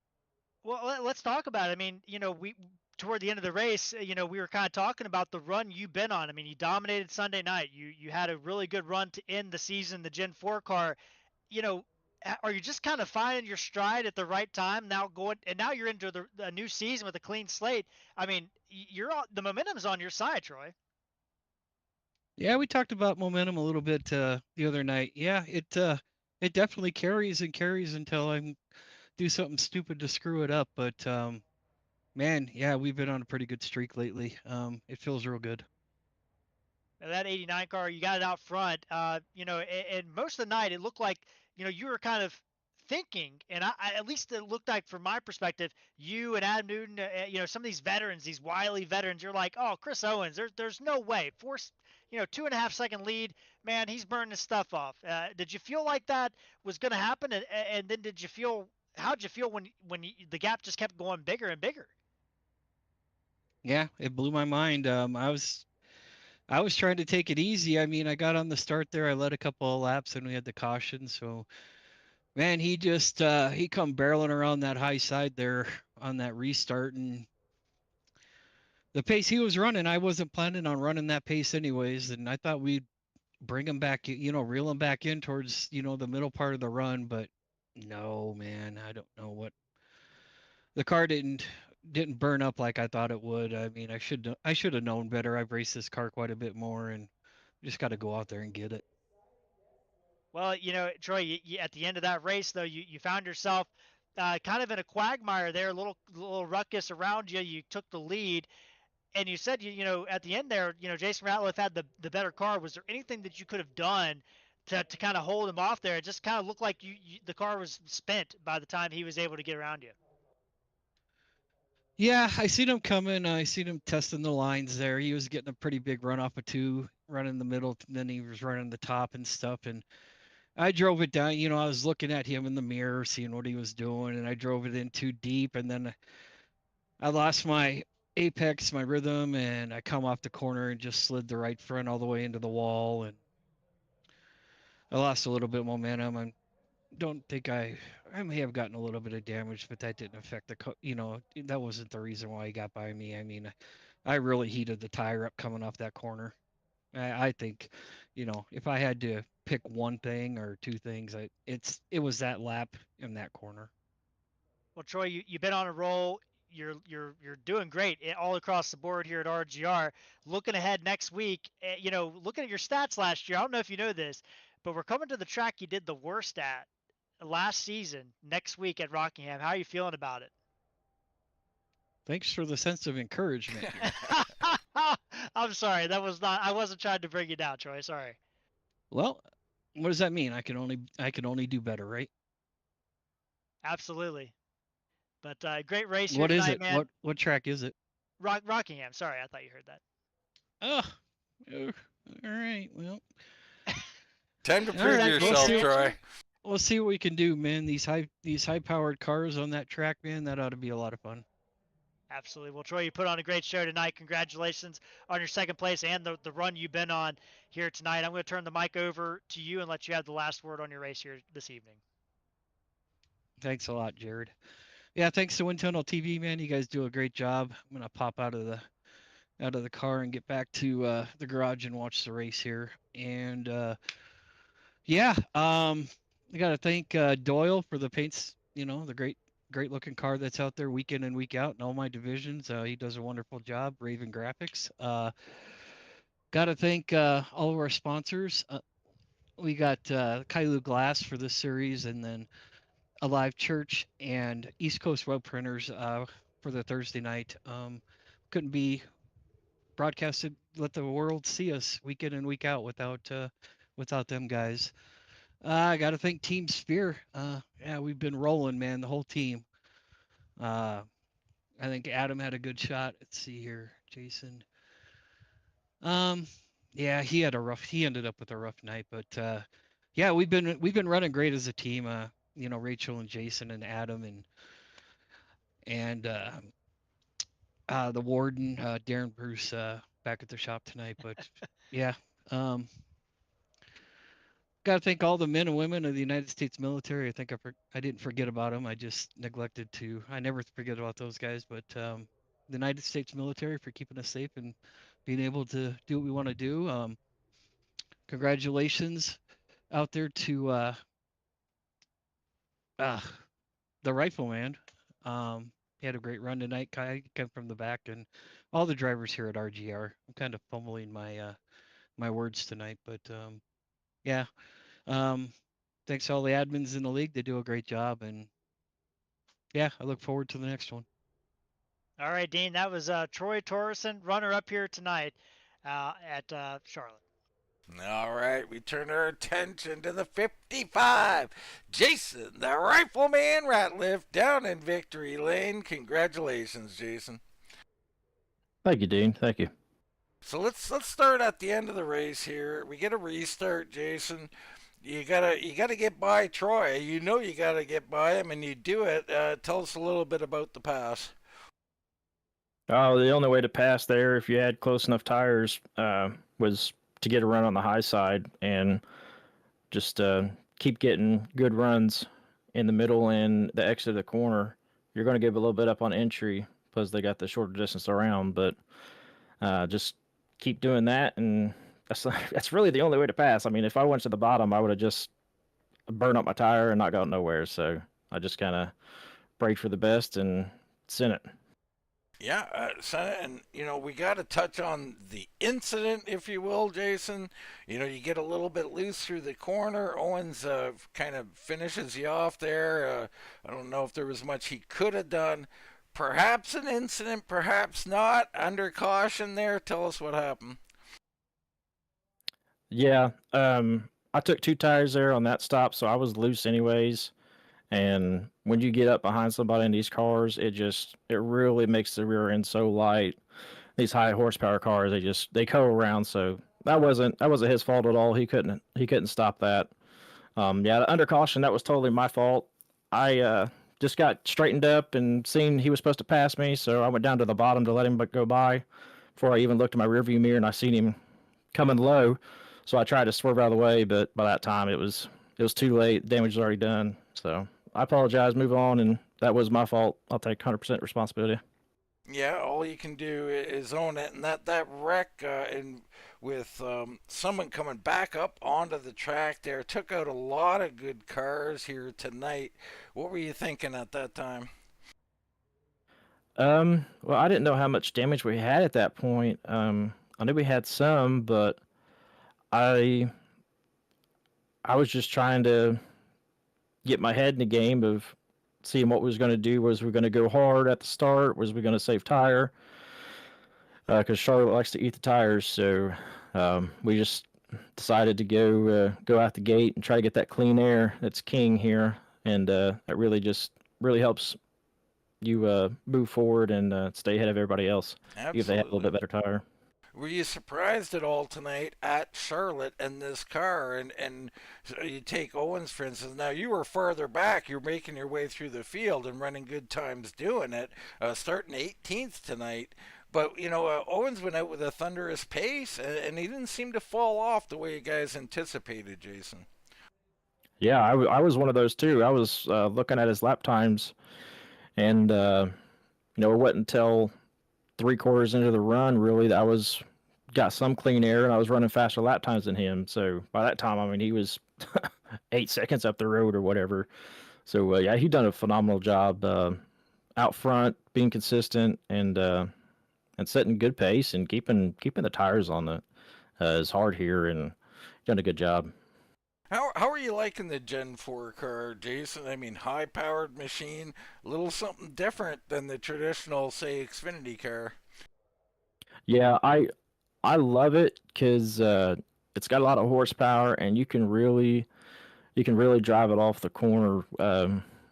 Well, let's talk about it. I mean, we toward the end of the race, we were kind of talking about the run you've been on. I mean, you dominated Sunday night. You had a really good run to end the season, the Gen 4 car. Are you just kind of finding your stride at the right time now now you're into a new season with a clean slate. I mean, the momentum's on your side, Troy. Yeah, we talked about momentum a little bit the other night. Yeah, it definitely carries and carries until I do something stupid to screw it up. But man, yeah, we've been on a pretty good streak lately. It feels real good. That 89 car, you got it out front. And most of the night it looked like, you were kind of thinking, and I at least it looked like from my perspective, you and Adam Newton, some of these veterans, these wily veterans, you're like, oh, Chris Owens, there's no way. Force, 2.5 second lead. Man, he's burning his stuff off. Did you feel like that was going to happen? And then how'd you feel when the gap just kept going bigger and bigger? Yeah, it blew my mind. I was trying to take it easy. I mean, I got on the start there. I led a couple of laps and we had the caution. So, man, he just he come barreling around that high side there on that restart, and the pace he was running, I wasn't planning on running that pace anyways, and I thought we'd bring him back, reel him back in towards, the middle part of the run, but no, man, I don't know what the car didn't burn up like I thought it would. I mean, I should have known better. I've raced this car quite a bit more, and just got to go out there and get it. Well, Troy, at the end of that race, though, you found yourself kind of in a quagmire there, a little ruckus around you. You took the lead, and you said, at the end there, Jason Ratliff had the better car. Was there anything that you could have done to kind of hold him off there? It just kind of looked like the car was spent by the time he was able to get around you. Yeah, I seen him coming. I seen him testing the lines there. He was getting a pretty big run off of two, running the middle, and then he was running the top and stuff. And I drove it down. I was looking at him in the mirror, seeing what he was doing, and I drove it in too deep. And then I lost my apex, my rhythm, and I come off the corner and just slid the right front all the way into the wall. And I lost a little bit of momentum. I don't think I may have gotten a little bit of damage, but that didn't affect that wasn't the reason why he got by me. I mean, I really heated the tire up coming off that corner. I think, if I had to pick one thing or two things, it was that lap in that corner. Well, Troy, you've been on a roll. You're doing great all across the board here at RGR. Looking ahead next week, looking at your stats last year, I don't know if you know this, but we're coming to the track you did the worst at last season next week at Rockingham. How are you feeling about it? Thanks for the sense of encouragement. I'm sorry, I wasn't trying to bring you down, Troy. Sorry. Well, what does that mean? I can only do better, right? Absolutely. But great race here What is tonight, it? man. What track is it? Rockingham. Sorry, I thought you heard that. Oh, all right. Well, Time to prove yourself, Troy. We'll see what we can do, man. These high-powered cars on that track, man, that ought to be a lot of fun. Absolutely. Well, Troy, you put on a great show tonight. Congratulations on your second place and the run you've been on here tonight. I'm going to turn the mic over to you and let you have the last word on your race here this evening. Thanks a lot, Jared. Yeah, thanks to Wind Tunnel TV, man. You guys do a great job. I'm gonna pop out of the car and get back to the garage and watch the race here. And I gotta thank Doyle for the paints. The great looking car that's out there week in and week out in all my divisions. He does a wonderful job. Raven Graphics. Gotta thank all of our sponsors. We got Kylou Glass for this series, and then Alive Church and East Coast Web Printers for the Thursday night. Couldn't be broadcasted, let the world see us week in and week out without them guys. I got to thank Team Spear. Yeah, we've been rolling, man, the whole team. I think Adam had a good shot. Let's see here, Jason. Yeah, he ended up with a rough night, but yeah, we've been running great as a team. Rachel and Jason and Adam and the warden, Darren Bruce, back at the shop tonight. But yeah, got to thank all the men and women of the United States military. I think I didn't forget about them. I just neglected to. I never forget about those guys. But the United States military for keeping us safe and being able to do what we want to do. Congratulations out there to the Rifleman. He had a great run tonight. Kai came from the back, and all the drivers here at RGR. I'm kind of fumbling my words tonight, but yeah. Thanks to all the admins in the league. They do a great job, and yeah, I look forward to the next one. All right, Dean. That was Troy Torreson, runner up here tonight at Charlotte. All right, we turn our attention to the 55. Jason, the Rifleman Ratliff, down in victory lane. Congratulations, Jason. Thank you, Dean. Thank you. So let's start at the end of the race here. We get a restart, Jason. You gotta get by Troy. You know you gotta get by him, and you do it. Tell us a little bit about the pass. Oh, the only way to pass there, if you had close enough tires, was to get a run on the high side and just keep getting good runs in the middle and the exit of the corner. You're going to give a little bit up on entry because they got the shorter distance around, but just keep doing that, and that's really the only way to pass. I mean, if I went to the bottom, I would have just burned up my tire and not gone nowhere. So I just kind of prayed for the best and sent it. Yeah, and we got to touch on the incident, if you will, Jason. You get a little bit loose through the corner. Owens kind of finishes you off there. I don't know if there was much he could have done. Perhaps an incident, perhaps not. Under caution there. Tell us what happened. Yeah, I took two tires there on that stop, so I was loose anyways. And when you get up behind somebody in these cars, it really makes the rear end so light. These high horsepower cars, they go around. So that wasn't his fault at all. He couldn't stop that. Yeah, under caution, that was totally my fault. I just got straightened up and seen he was supposed to pass me, so I went down to the bottom to let him go by before I even looked in my rearview mirror and I seen him coming low. So I tried to swerve out of the way, but by that time it was too late. Damage was already done. So I apologize, move on, and that was my fault. I'll take 100% responsibility. Yeah, all you can do is own it, and that wreck and with someone coming back up onto the track there took out a lot of good cars here tonight. What were you thinking at that time? Well, I didn't know how much damage we had at that point. I knew we had some, but I I was just trying to get my head in the game of seeing what we was going to do. Was we going to go hard at the start? Was we going to save tire? Because Charlotte likes to eat the tires, so we just decided to go out the gate and try to get that clean air that's king here, and that really helps you move forward and stay ahead of everybody else if they have a little bit better tire. Were you surprised at all tonight at Charlotte and this car? And so you take Owens, for instance. Now, you were farther back. You're making your way through the field and running good times doing it, starting 18th tonight. But, Owens went out with a thunderous pace, and he didn't seem to fall off the way you guys anticipated, Jason. Yeah, I was one of those too. I was looking at his lap times, and it wasn't until three-quarters into the run really that got some clean air, and I was running faster lap times than him. So by that time, I mean, he was 8 seconds up the road or whatever. So yeah, he done a phenomenal job out front, being consistent and setting good pace and keeping the tires on the is hard here, and done a good job. How are you liking the Gen 4 car, Jason? I mean, high-powered machine, a little something different than the traditional, say, Xfinity car. Yeah, I love it because it's got a lot of horsepower, and you can really drive it off the corner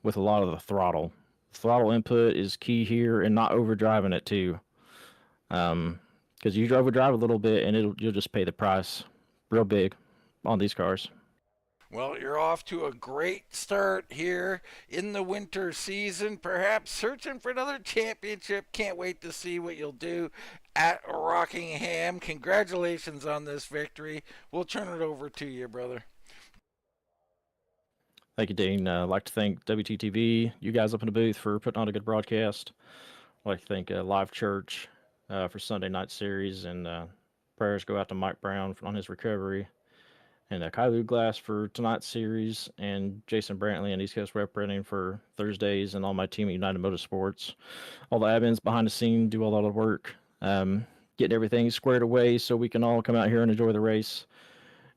with a lot of the throttle. Throttle input is key here, and not overdriving it too. Because you overdrive a little bit, and you'll just pay the price real big on these cars. Well, you're off to a great start here in the winter season, perhaps searching for another championship. Can't wait to see what you'll do at Rockingham. Congratulations on this victory. We'll turn it over to you, brother. Thank you, Dean. I'd like to thank WTTV, you guys up in the booth for putting on a good broadcast. I'd like to thank Live Church for Sunday night series, and prayers go out to Mike Brown on his recovery, and Kylou Glass for tonight's series, and Jason Brantley and East Coast Rep Printing for Thursdays, and all my team at United Motorsports. All the admins behind the scene do a lot of work, getting everything squared away so we can all come out here and enjoy the race.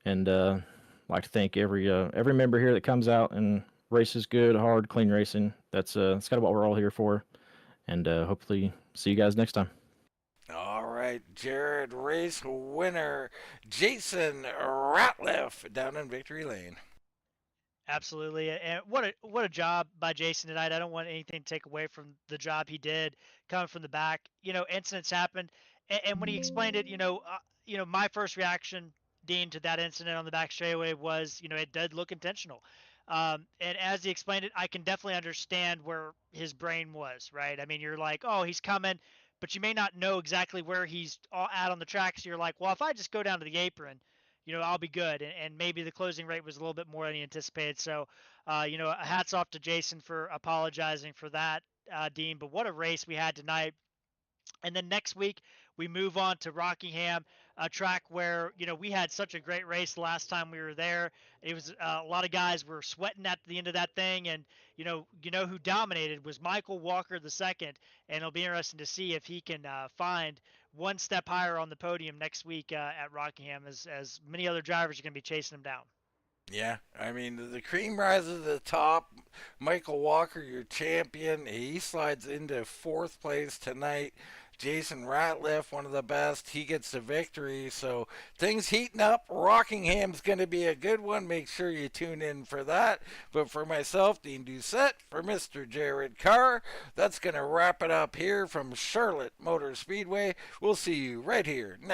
And I'd like to thank every member here that comes out and races good, hard, clean racing. That's kind of what we're all here for. And hopefully see you guys next time. All right, Jared, race winner Jason Ratliff down in Victory Lane. Absolutely, and what a job by Jason tonight. I don't want anything to take away from the job he did coming from the back. Incidents happened, and when he explained it, my first reaction, Dean, to that incident on the back straightaway was, it did look intentional. And as he explained it, I can definitely understand where his brain was, right? I mean, you're like, oh, he's coming, but you may not know exactly where he's at on the track. So you're like, well, if I just go down to the apron, I'll be good. And maybe the closing rate was a little bit more than he anticipated. So, hats off to Jason for apologizing for that, Dean. But what a race we had tonight. And then next week we move on to Rockingham, a track where we had such a great race last time we were there. It was a lot of guys were sweating at the end of that thing, and who dominated was Michael Walker the second, and it'll be interesting to see if he can find one step higher on the podium next week at Rockingham, as many other drivers are going to be chasing him down. Yeah, I mean, the cream rises to the top. Michael Walker, your champion, he slides into fourth place tonight. Jason Ratliff, one of the best, he gets the victory. So things heating up. Rockingham's going to be a good one. Make sure you tune in for that. But for myself, Dean Doucette, for Mr. Jared Carr, that's going to wrap it up here from Charlotte Motor Speedway. We'll see you right here next